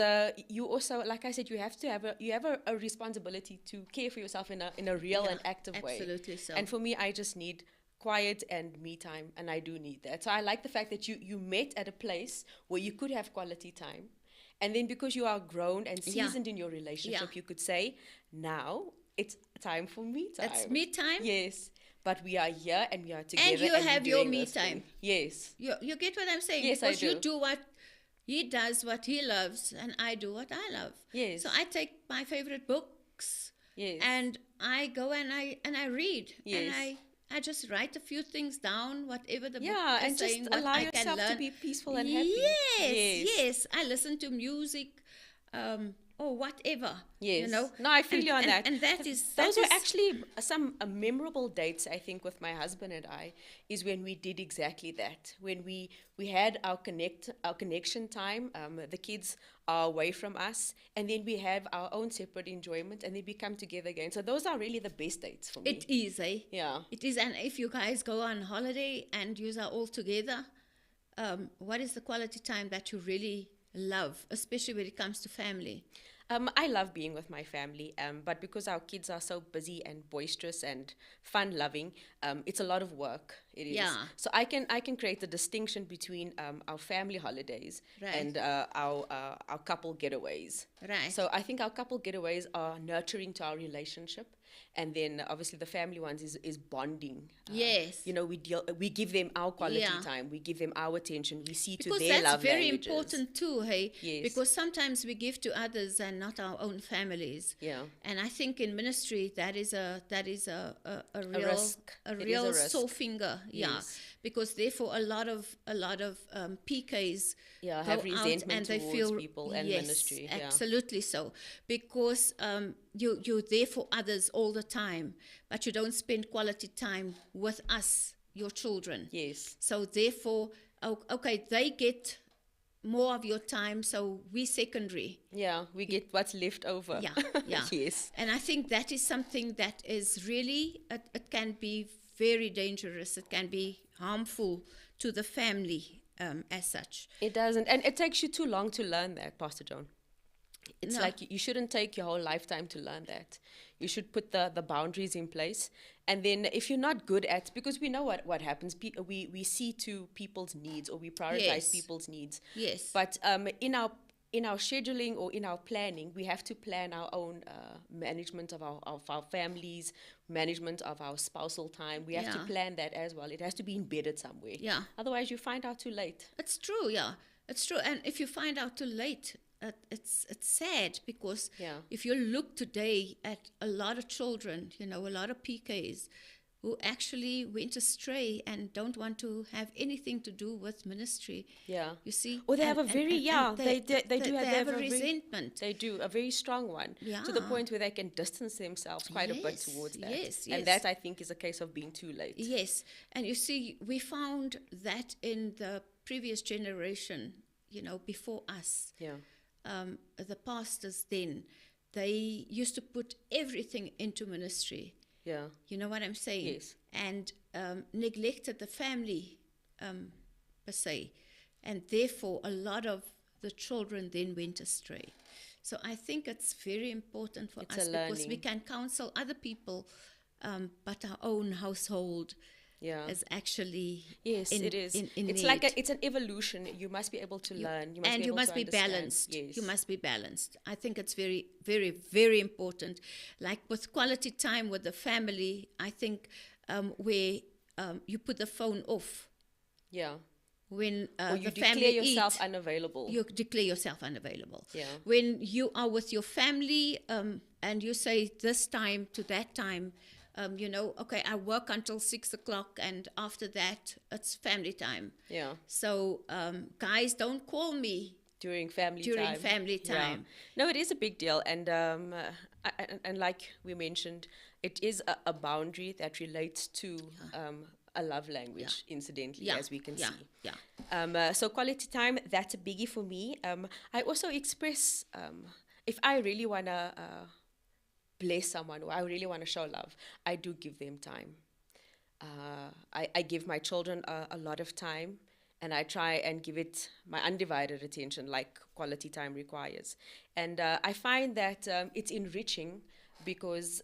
you also, like I said, you have a responsibility to care for yourself in a real and active way. Absolutely so. And for me, I just need quiet and me time, and I do need that. So I like the fact that you met at a place where you could have quality time, and then because you are grown and seasoned in your relationship, you could say, now it's time for me time. It's me time. Yes. But we are here and we are together. And you have your me time. Thing. Yes. You get what I'm saying? Yes, because I do. you do what he does, what he loves, and I do what I love. Yes. So I take my favorite books. Yes. And I go and I read. Yes. And I just write a few things down, whatever the book is and saying, just what allow I can yourself to learn. be peaceful and happy. Yes. I listen to music, or whatever. Yes. You know. No, I feel you on that. And that is those were actually some memorable dates, I think, with my husband and I, is when we did exactly that. When we had our connection time, the kids are away from us, and then we have our own separate enjoyment, and then we come together again. So those are really the best dates for me. It is, eh? Yeah. It is, and if you guys go on holiday and you are all together, what is the quality time that you really love, especially when it comes to family? I love being with my family, but because our kids are so busy and boisterous and fun-loving, it's a lot of work. It is. Yeah. So I can create a distinction between our family holidays and our couple getaways. Right. So I think our couple getaways are nurturing to our relationship, and then obviously the family ones is bonding. Yes. You know, we give them our quality time. We give them our attention. We see because to their love that's very languages. important too, hey? Yes. Because sometimes we give to others and not our own families. Yeah. And I think in ministry that is a real risk. a It real is a risk. sore finger. Yeah. Yes. Because therefore a lot of PKs have go out resentment and they towards feel people and yes, ministry. Yeah. Absolutely so. Because you're there for others all the time, but you don't spend quality time with us, your children. Yes. So therefore, okay, they get more of your time, so we secondary. Yeah, we get what's left over. Yeah. Yes. And I think that is something that is really, it can be very dangerous. It can be harmful to the family as such. It doesn't. And it takes you too long to learn that, Pastor Joan. It's No. like you shouldn't take your whole lifetime to learn that. You should put the boundaries in place. And then if you're not good at, because we know what happens, we see to people's needs, or we prioritize Yes. people's needs. Yes. But in our scheduling or in our planning, we have to plan our own management of our families, management of our spousal time. We have to plan that as well. It has to be embedded somewhere. Yeah. Otherwise, you find out too late. It's true, yeah. It's true. And if you find out too late, it's sad, because if you look today at a lot of children, a lot of PKs who actually went astray and don't want to have anything to do with ministry. Yeah. You see? Or they have a very, they have a very resentment. They do, a very strong one. Yeah. To the point where they can distance themselves quite a bit towards that. Yes. And that, I think, is a case of being too late. Yes. And you see, we found that in the previous generation, before us. Yeah. The pastors then, they used to put everything into ministry. Yeah. You know what I'm saying? Yes. And neglected the family, per se. And therefore, a lot of the children then went astray. So I think it's very important for us, because we can counsel other people, but our own household is actually it is. In it's need. like it's an evolution. You must be able to learn. You must be understand. balanced. Yes. You must be balanced. I think it's very, very, very important. Like with quality time with the family, I think where you put the phone off. Yeah. When or you the declare family yourself unavailable. You declare yourself unavailable. Yeah. When you are with your family, and you say this time to that time, okay, I work until 6 o'clock, and after that, it's family time. Yeah. So, guys, don't call me During family during time. family Yeah. time. No, it is a big deal. And like we mentioned, it is a boundary that relates to a love language, incidentally, Yeah, as we can yeah, see. yeah. So quality time, that's a biggie for me. I also express, if I really want to bless someone, or I really want to show love, I do give them time. I give my children a lot of time, and I try and give it my undivided attention, like quality time requires. And I find that it's enriching because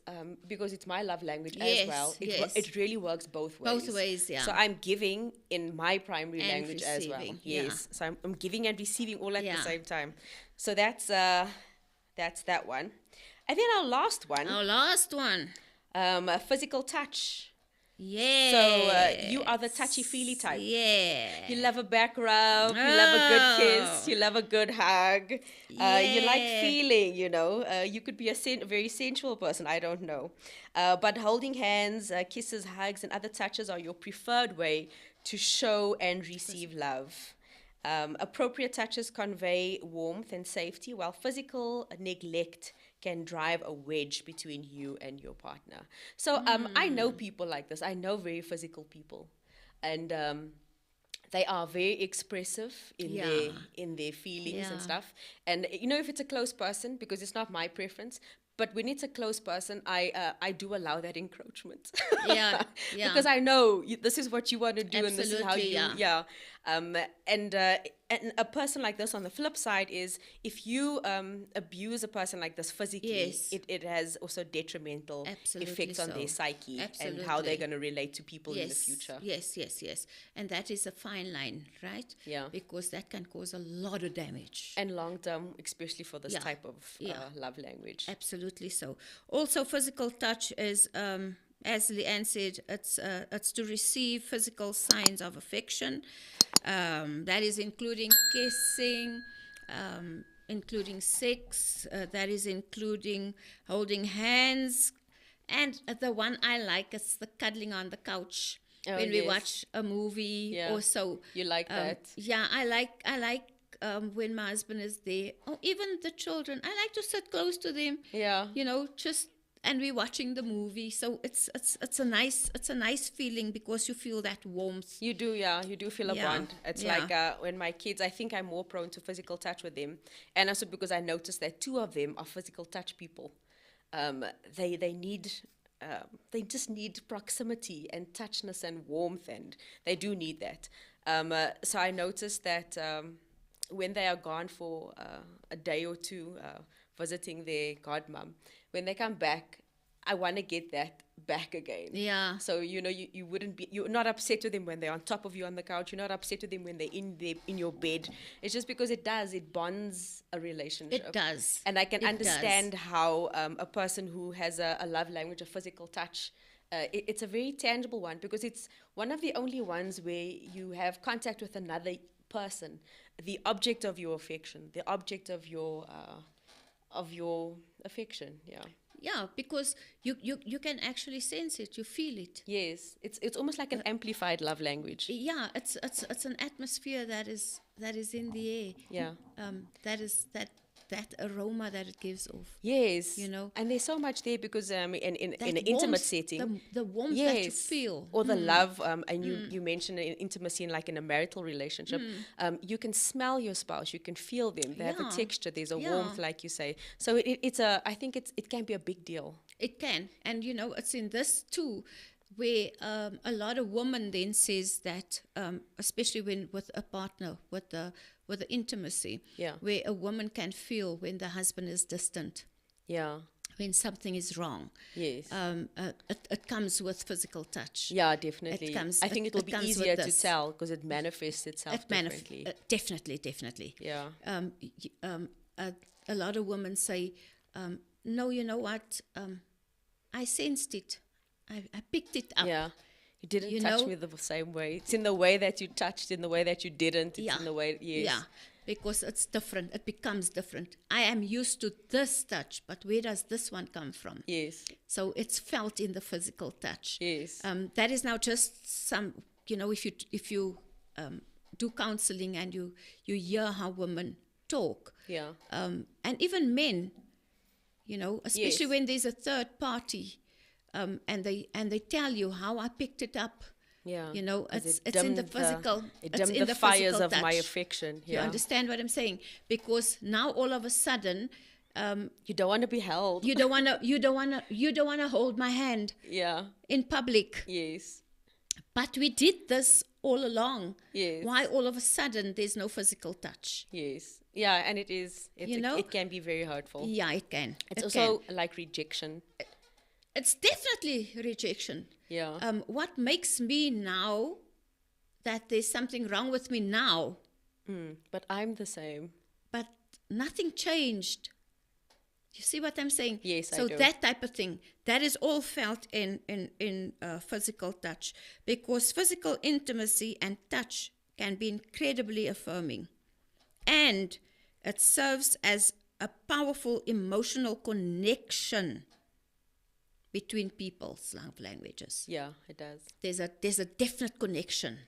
it's my love language as well. Yes. It really works both ways. Both ways, yeah. So I'm giving in my primary And language as well. receiving, yeah. Yes. So I'm giving and receiving all at the Yeah. same time. So that's that one. And then our last one, Our last one. physical touch. Yeah. So you are the touchy-feely type. Yeah. You love a back rub, you love a good kiss, you love a good hug. You like Yeah. feeling, you could be a very sensual person, I don't know. But holding hands, kisses, hugs, and other touches are your preferred way to show and receive love. Appropriate touches convey warmth and safety, while physical neglect can drive a wedge between you and your partner. So I know people like this. I know very physical people, and they are very expressive in their feelings and stuff. And if it's a close person, because it's not my preference, but when it's a close person, I do allow that encroachment. Yeah. Because I know this is what you want to do, and this is how Absolutely, you and a person like this on the flip side is, if you abuse a person like this physically, Yes. it has also detrimental Absolutely effects on so. their psyche and how Absolutely. they're going to relate to people in the future. Yes. And that is a fine line, right? Yeah. Because that can cause a lot of damage. And long term, especially for this Yeah. type of Yeah. love language. Absolutely so. Also, physical touch is, as Leanne said, it's to receive physical signs of affection. That is including kissing, including sex. That is including holding hands, and the one I like is the cuddling on the couch when we yes. watch a movie Yeah. or so. You like that? Yeah, I like when my husband is there, or even the children. I like to sit close to them. Yeah. And we're watching the movie. So it's a nice feeling, because you feel that warmth. You do, yeah. You do feel a Yeah, bond. It's yeah. like when my kids, I think I'm more prone to physical touch with them. And also because I noticed that two of them are physical touch people. They just need proximity and touchness and warmth, and they do need that. So I noticed that when they are gone for a day or two visiting their godmom, when they come back, I want to get that back again. Yeah. So you wouldn't be, you're not upset with them when they're on top of you on the couch. You're not upset with them when they're in your bed. It's just because it bonds a relationship. It does. And I can It understand how a person who has a love language, a physical touch, it's a very tangible one, because it's one of the only ones where you have contact with another person, the object of your affection, the object of your affection. Yeah. Yeah, because you can actually sense it, you feel it. Yes, it's almost like an amplified love language. Yeah, it's an atmosphere that is in the air. Yeah. That aroma that it gives off. Yes. And there's so much there, because in an intimate warmth, setting, the warmth that you feel, or the love, and you mentioned intimacy in in a marital relationship, you can smell your spouse, you can feel them, they have a Yeah. texture, there's a Yeah. warmth, like you say. So I think it can be a big deal. It can, and it's in this too, where a lot of women then says that, especially when with a partner, with the intimacy, Yeah. where a woman can feel when the husband is distant, Yeah. when something is wrong. Yes. It comes with physical touch. Yeah, definitely. I think it will be comes easier with to this. tell, because it manifests itself differently. Definitely. Yeah. A lot of women say, no, you know what? I sensed it. I picked it up. Yeah. You didn't You touch know? me the same way. It's in the way that you touched, in the way that you didn't. It's in the way, yes. Yeah. because it's different. It becomes different. I am used to this touch, but where does this one come from? Yes. So it's felt in the physical touch. Yes. That is now just some, if you do counseling and you hear how women talk, Yeah. and even men, especially Yes. when there's a third party, and they tell you how I picked it up. Yeah. It's in the physical. It It's dimmed in the the fires physical of my touch. affection. You Yeah. understand what I'm saying? Because now all of a sudden, You don't want to be held. you don't wanna hold my hand Yeah. in public. Yes. But we did this all along. Yes. Why all of a sudden there's no physical touch? Yes. Yeah, and it is. It can be very hurtful. Yeah, it can. It's It also can. like rejection. It's definitely rejection. Yeah. What makes me now that there's something wrong with me now, But I'm the same. but nothing changed. You see what I'm saying? Yes, I so do. that type of thing, that is all felt in physical touch, because physical intimacy and touch can be incredibly affirming, and it serves as a powerful emotional connection between people's love languages. Yeah, it does. There's a definite connection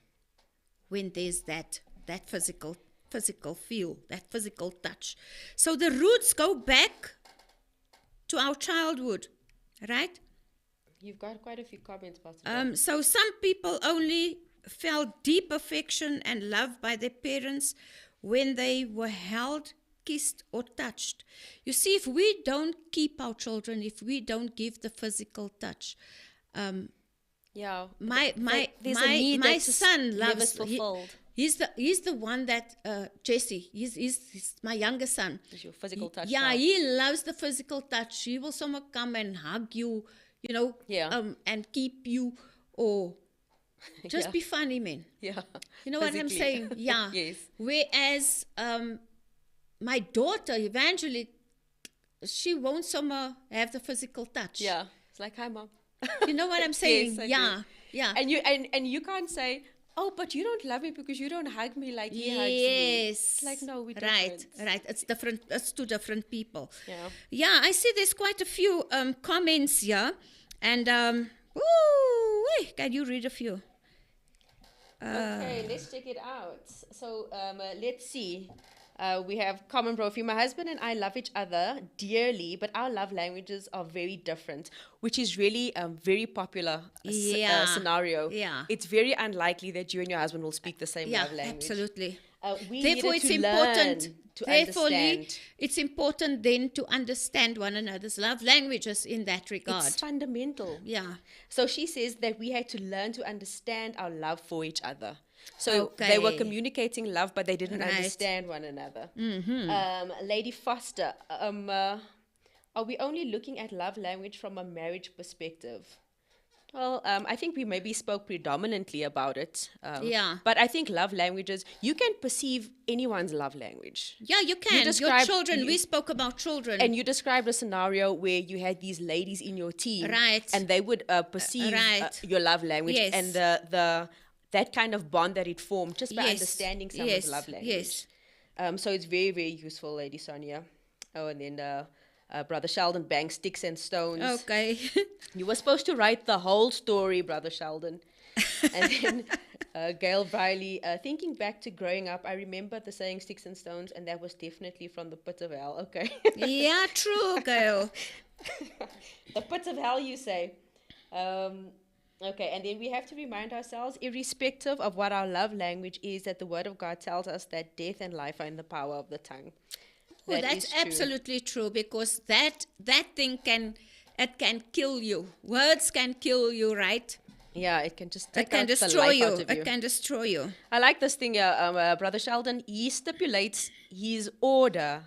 when there's that physical feel, that physical touch. So the roots go back to our childhood, right? You've got quite a few comments, Pastor. So some people only felt deep affection and love by their parents when they were held, kissed, or touched. You see, if we don't keep our children, if we don't give the physical touch, Yeah. my there's a need that's just son never loves. fulfilled. He's the one that Jesse. He's my younger son. Is your physical touch. Yeah, now. he loves the physical touch. He will someone come and hug you, Yeah. and keep you, or just Yeah. be funny, man. Yeah. You know what I'm Physically. saying? Yeah. Yes. Whereas my daughter, eventually, she won't somehow have the physical touch. Yeah. It's like, hi, Mom. You know what I'm saying? Yes, I yeah. do. Yeah. And you can't say, oh, but you don't love me because you don't hug me like he hugs me. Yes. It's like, no, we Right. It's different. It's two different people. Yeah. Yeah, I see there's quite a few comments here. And, can you read a few? Okay, let's check it out. So let's see. We have common profile. My husband and I love each other dearly, but our love languages are very different, which is really a very popular scenario. Yeah. It's very unlikely that you and your husband will speak the same love language. Absolutely. We Therefore, needed it's to important. learn to Therefore, understand. it's important then to understand one another's love languages in that regard. It's fundamental. Yeah. So she says that we had to learn to understand our love for each other. So they were Okay. communicating love, but they didn't Right. understand one another. Lady Foster, are we only looking at love language from a marriage perspective? Well, I think we maybe spoke predominantly about it. Yeah. But I think love languages, you can perceive anyone's love language. Yeah, you can. Your described- children, you- we spoke about children. And you described a scenario where you had these ladies in your team, Right. and they would perceive Right. your love language, Yes. and that kind of bond that it formed just by Yes. understanding someone's Yes. love language. Yes. So it's very, very useful, Lady Sonia. Oh, and then Brother Sheldon Banks, Sticks and Stones. Okay. You were supposed to write the whole story, Brother Sheldon. And then Gail Briley, thinking back to growing up, I remember the saying sticks and stones, and that was definitely from the pit of hell. Okay. Yeah, true, girl. The pit of hell, you say. Okay, and then we have to remind ourselves, irrespective of what our love language is, that the Word of God tells us that death and life are in the power of the tongue. Oh, That that's is true. absolutely true, because that thing can kill you. Words can kill you, right? Yeah, it can just It take can out the destroy life you. out of you. It can destroy you. I like this thing here, Brother Sheldon. He stipulates his order.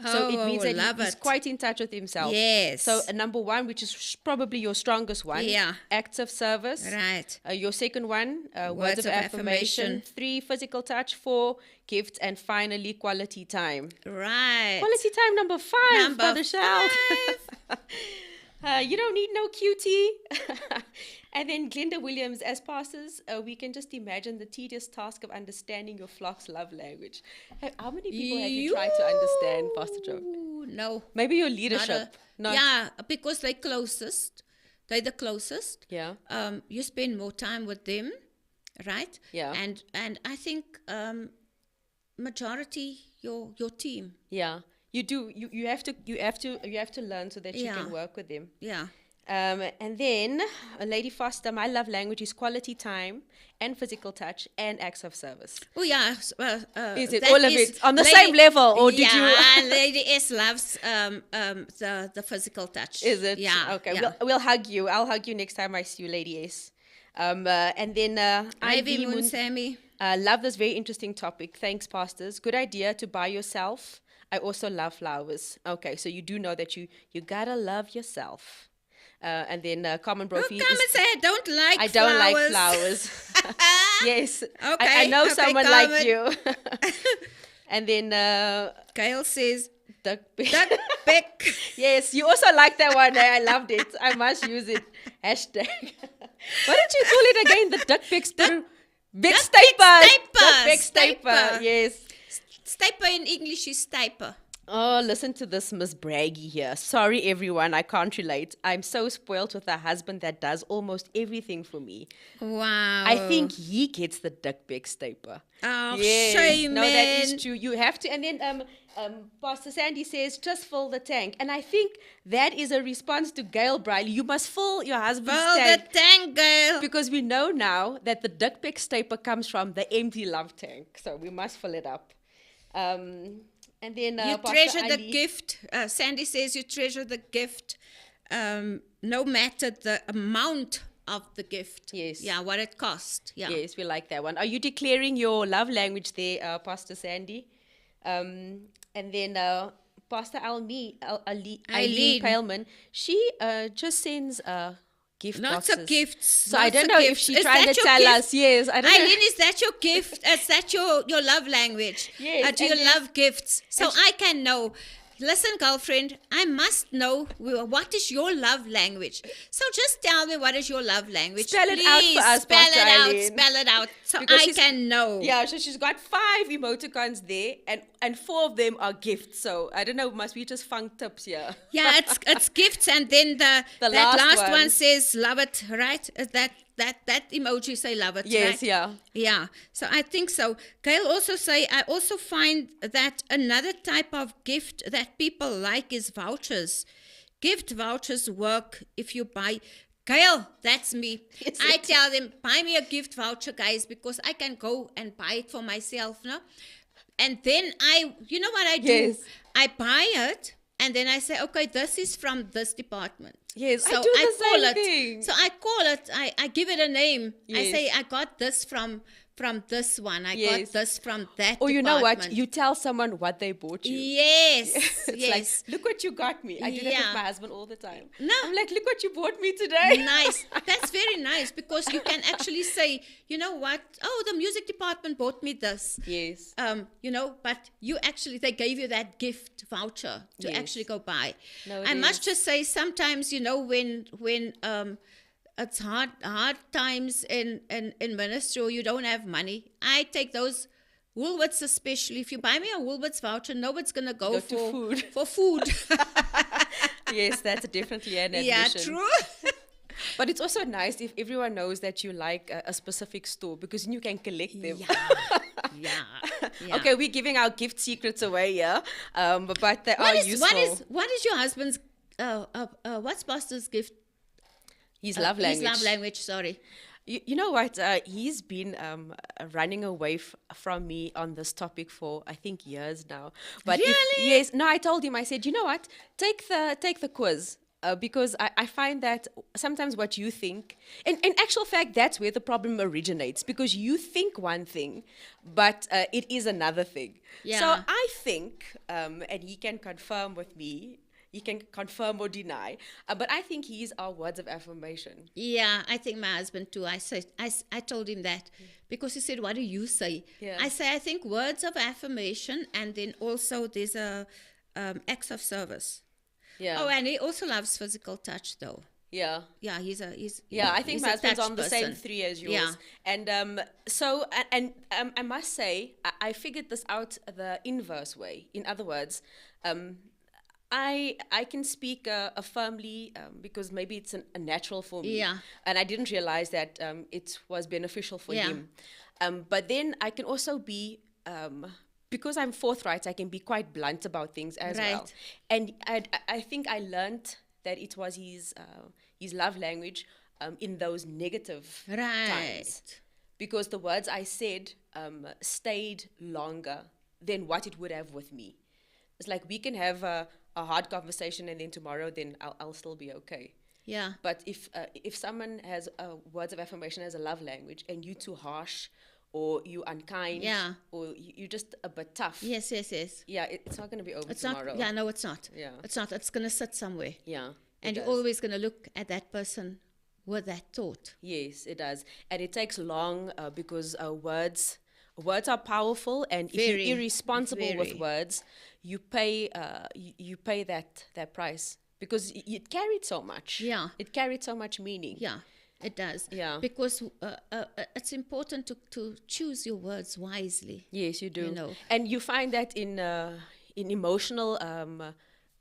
So it means that love he's it. quite in touch with himself. Yes. So number one, which is probably your strongest one, Yeah. acts of service. Right. Your second one, words of affirmation. 3, physical touch. 4, gifts. And finally, quality time. Right. Quality time number 5, Number Brother Sheldon. 5. You don't need no cutie. And then Glenda Williams, as pastors, we can just imagine the tedious task of understanding your flock's love language. How many people have you tried to understand, Pastor Joan? No. Maybe your leadership. Yeah, because they're closest. They're the closest. Yeah. You spend more time with them, right? Yeah. And I think majority your team. Yeah. You do. You have to learn so that you can work with them. Yeah. And then, Lady Foster, my love language is quality time and physical touch and acts of service. Oh yeah. Is it all of it on the same level, or did you? Yeah, Lady S loves the physical touch. Is it? Yeah. Okay. Yeah. We'll hug you. I'll hug you next time I see you, Lady S. And then Ivy Moon Sammy. Love this very interesting topic. Thanks, pastors. Good idea to buy yourself. I also love flowers. Okay, so you do know that you gotta love yourself. And then Carmen Brophy. Come and say I don't like I flowers. don't like flowers. Yes. Okay. I know someone Carmen. like you. And then Gail says duck pick. Yes, you also like that one. I loved it. I must use it. Hashtag. What did you call it again? The duck pick big staper. Duck big staper. Yes. Staper in English is staper. Oh, listen to this Miss Braggy here. Sorry, everyone, I can't relate. I'm so spoiled with a husband that does almost everything for me. Wow. I think he gets the duck big staper. Oh, yes. shame, No, man. that is true. You have to. And then Pastor Sandy says, just fill the tank. And I think that is a response to Gail Briley. You must fill your husband's tank. Fill the tank, girl. Because we know now that the duck big staper comes from the empty love tank. So we must fill it up. And then you Pastor treasure the Ali. gift. Sandy says you treasure the gift, no matter the amount of the gift. Yes. Yeah, what it cost. Yeah. Yes, we like that one. Are you declaring your love language there, Pastor Sandy? And then Pastor Eileen Peilman, she just sends gift Lots boxes. of gifts. So I don't know if she's trying to tell us. Yes, I don't know. Eileen, is that your gift? Is that your love language? Yes, Do you love gifts? So I can know. Listen, girlfriend, I must know what is your love language. So just tell me what is your love language. Spell it Please, out for us, spell Pastor it out. Eileen. Spell it out so Because I can know. Yeah, so she's got 5 emoticons there, and 4 of them are gifts. So I don't know, must we just funk tips here? Yeah, it's gifts, and then that last one says love it, right? That emoji say love it, yes, right? yeah. Yeah, so I think so. Gail also say, I also find that another type of gift that people like is vouchers. Gift vouchers work if you buy. Gail, that's me. Yes, I tell them, buy me a gift voucher, guys, because I can go and buy it for myself, no? And then you know what I do? Yes. I buy it, and then I say, okay, this is from this department. Yes, So I do the call same it. thing. So I call it. I give it a name. I Yes. say I got this from this one. I Yes. got this from that. Or you know what? department. You tell someone what they bought you. Yes. It's yes. like, look what you got me. I do that with Yeah. my husband all the time. No. I'm like, look what you bought me today. Nice. That's very nice because you can actually say, you know what? Oh, the music department bought me this. Yes. But they gave you that gift voucher to Yes. actually go buy. No, it I must is. just say sometimes, when it's hard times in ministry or you don't have money, I take those Woolworths especially. If you buy me a Woolworths voucher, nobody's gonna go to food. For food. Yes, that's definitely an admission. Yeah, true. But it's also nice if everyone knows that you like a specific store because you can collect them. Yeah. Okay, we're giving our gift secrets away here, but they are useful. What is your husband's? What's Pastor's gift? His love language. His love language. Sorry. You know what? He's been running away from me on this topic for I think years now. But Really? I told him. I said, you know what? Take the quiz. Because I find that sometimes what you think, and in actual fact, that's where the problem originates, because you think one thing, but it is another thing. Yeah. So I think, and he can confirm with me, he can confirm or deny, but I think he's our words of affirmation. Yeah, I think my husband too. I told him that because he said, "What do you say?" Yeah. I say, "I think words of affirmation, and then also there's a acts of service." Yeah. Oh, and he also loves physical touch, though. Yeah. Yeah, he's I think he's my a husband's touch on the same person. 3 as yours. Yeah. And I must say, I figured this out the inverse way. In other words, I can speak firmly because maybe it's a natural for me. Yeah. And I didn't realize that it was beneficial for Yeah. him. But then I can also be, because I'm forthright, I can be quite blunt about things as well. Right. And I think I learned that it was his love language in those negative Right. times. Because the words I said stayed longer than what it would have with me. It's like we can have a hard conversation and then tomorrow then I'll still be okay. Yeah. But if someone has words of affirmation as a love language and you too harsh or you unkind Yeah. or you just a bit tough, Yes, yes, yes. yeah, it's not going to be over It's tomorrow. not. Yeah, no, it's not. Yeah. It's not. It's going to sit somewhere. Yeah, And it you're does. always going to look at that person with that thought. Yes, it does. And it takes long because words are powerful, and if Very, you're irresponsible with very. words, you pay that price because it carried so much. Yeah. It carried so much meaning. Yeah, it does. Yeah. Because it's important to choose your words wisely. Yes, you do. You know. And you find that in emotional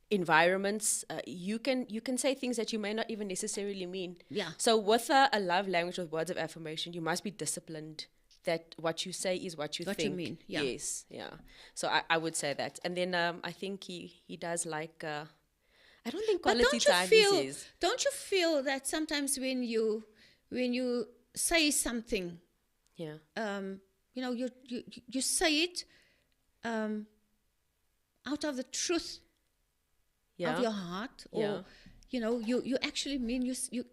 environments, you can say things that you may not even necessarily mean. Yeah. So with a love language with words of affirmation, you must be disciplined that what you say is what you What you think. mean, yeah. Yes, yeah. So I would say that. And then I think he does like, I don't think But quality time he says. don't you feel that sometimes when you say something, Yeah. you say it out of the truth Yeah. of your heart, or Yeah. you actually mean you.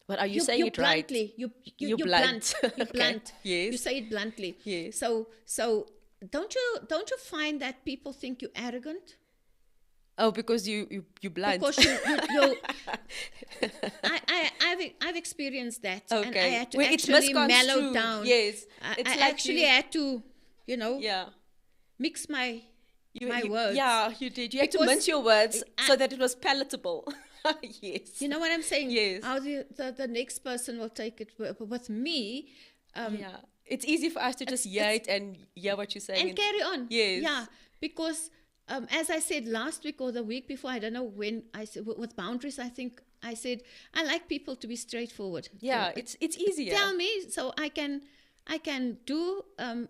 But are you saying it right? bluntly, you You're you're blunt. blunt. You're Okay. blunt. Yes. You say it bluntly. Yes. So don't you find that people think you're arrogant? Oh, because you blunt. Because you I've experienced that, and I Okay. had to Well, it's actually mellow misconstrued. down. Yes. I It's like actually you- had to, Yeah. mix my You- words. Yeah, you did. You had to Because mince your words I- so that it was palatable. Yes. You know what I'm saying? Yes. How the next person will take it with me, Yeah. It's easy for us to just hear it and hear what you're saying. and carry on. Yes. Yeah, because as I said last week or the week before, I don't know when, I said with boundaries, I think I said I like people to be straightforward. Yeah, So, it's easier. tell me so I can do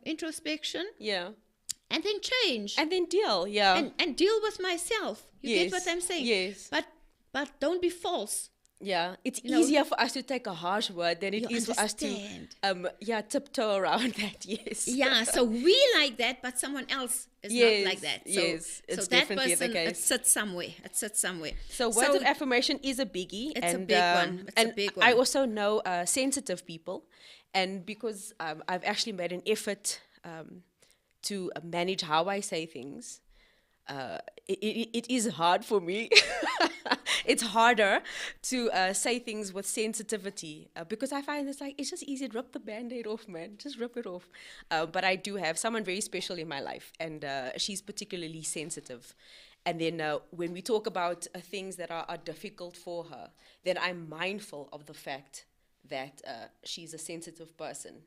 introspection Yeah. and then change And then deal. Yeah. and deal with myself. You get what Yes, I'm saying? yes. But don't be false. Yeah, it's know, easier for us to take a harsh word than it You is for us to understand. tiptoe around that. Yes. Yeah, so we like that, but someone else is Yes, not like that. So, yes, so it's that definitely the person, case. it sits somewhere. So words of affirmation is a biggie. It's a and, big one. It's a and big I one. also know sensitive people, and because I've actually made an effort to manage how I say things, it is hard for me. It's harder to say things with sensitivity because I find it's just easy to rip the Band-Aid off, man. Just rip it off. But I do have someone very special in my life, and she's particularly sensitive. And then when we talk about things that are difficult for her, then I'm mindful of the fact that she's a sensitive person.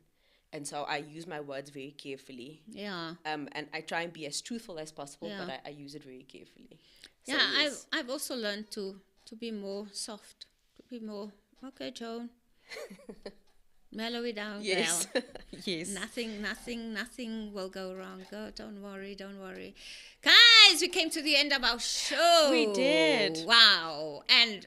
And so I use my words very carefully. Yeah. And I try and be as truthful as possible, Yeah. but I use it very carefully. So, Yeah, yes. I've also learned to be more soft, to be more, okay, Joan, mellow it down, Yes. girl. Yes. Nothing will go wrong. Don't worry. Guys, we came to the end of our show. We did. Wow. And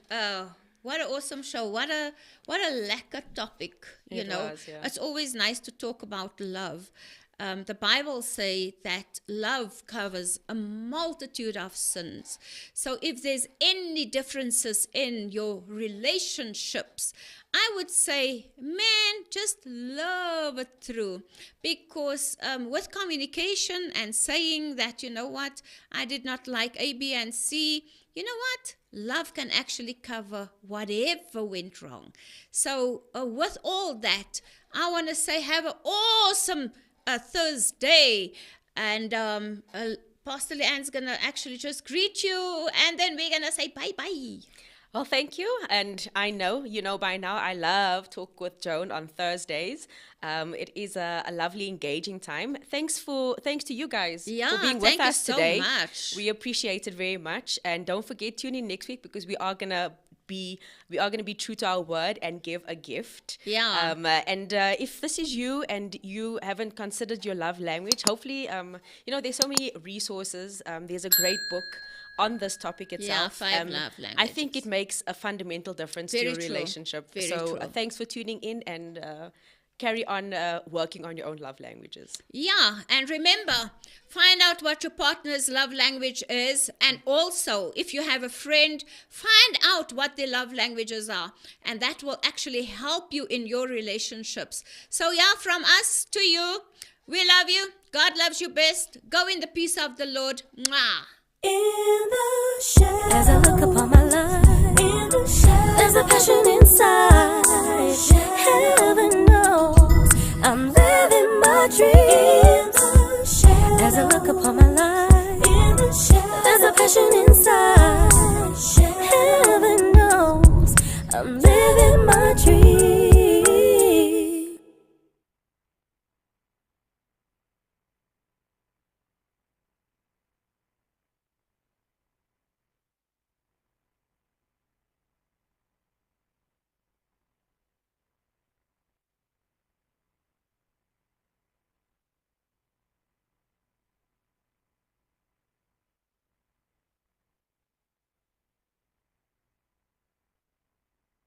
what an awesome show. What a lekker topic, you It know. was, yeah. It's always nice to talk about love. The Bible say that love covers a multitude of sins. So if there's any differences in your relationships, I would say, man, just love it through. Because with communication and saying that, you know what, I did not like A, B, and C, you know what? Love can actually cover whatever went wrong. So with all that, I want to say have an awesome Thursday, and Pastor Leanne's going to actually just greet you, and then we're going to say bye-bye. Well, thank you. And I know, you know by now, I love Talk with Joan on Thursdays. It is a lovely, engaging time. Thanks to you guys for being with us today. Thank you so much. We appreciate it very much. And don't forget, tune in next week because we are gonna be true to our word and give a gift. Yeah. If this is you and you haven't considered your love language, hopefully, there's so many resources. There's a great book on this topic itself. 5 love languages. I think it makes a fundamental difference to your relationship. Very so true. Thanks for tuning in, and carry on working on your own love languages. Yeah, and remember, find out what your partner's love language is, and also, if you have a friend, find out what their love languages are, and that will actually help you in your relationships. So yeah, from us to you, we love you. God loves you best. Go in the peace of the Lord. Mwah. In the shadows, as I look upon my life, in the shadows, there's a passion inside. Heaven knows I'm living my dreams. In the shadows, as I look upon my life, in the shadows, there's a passion inside.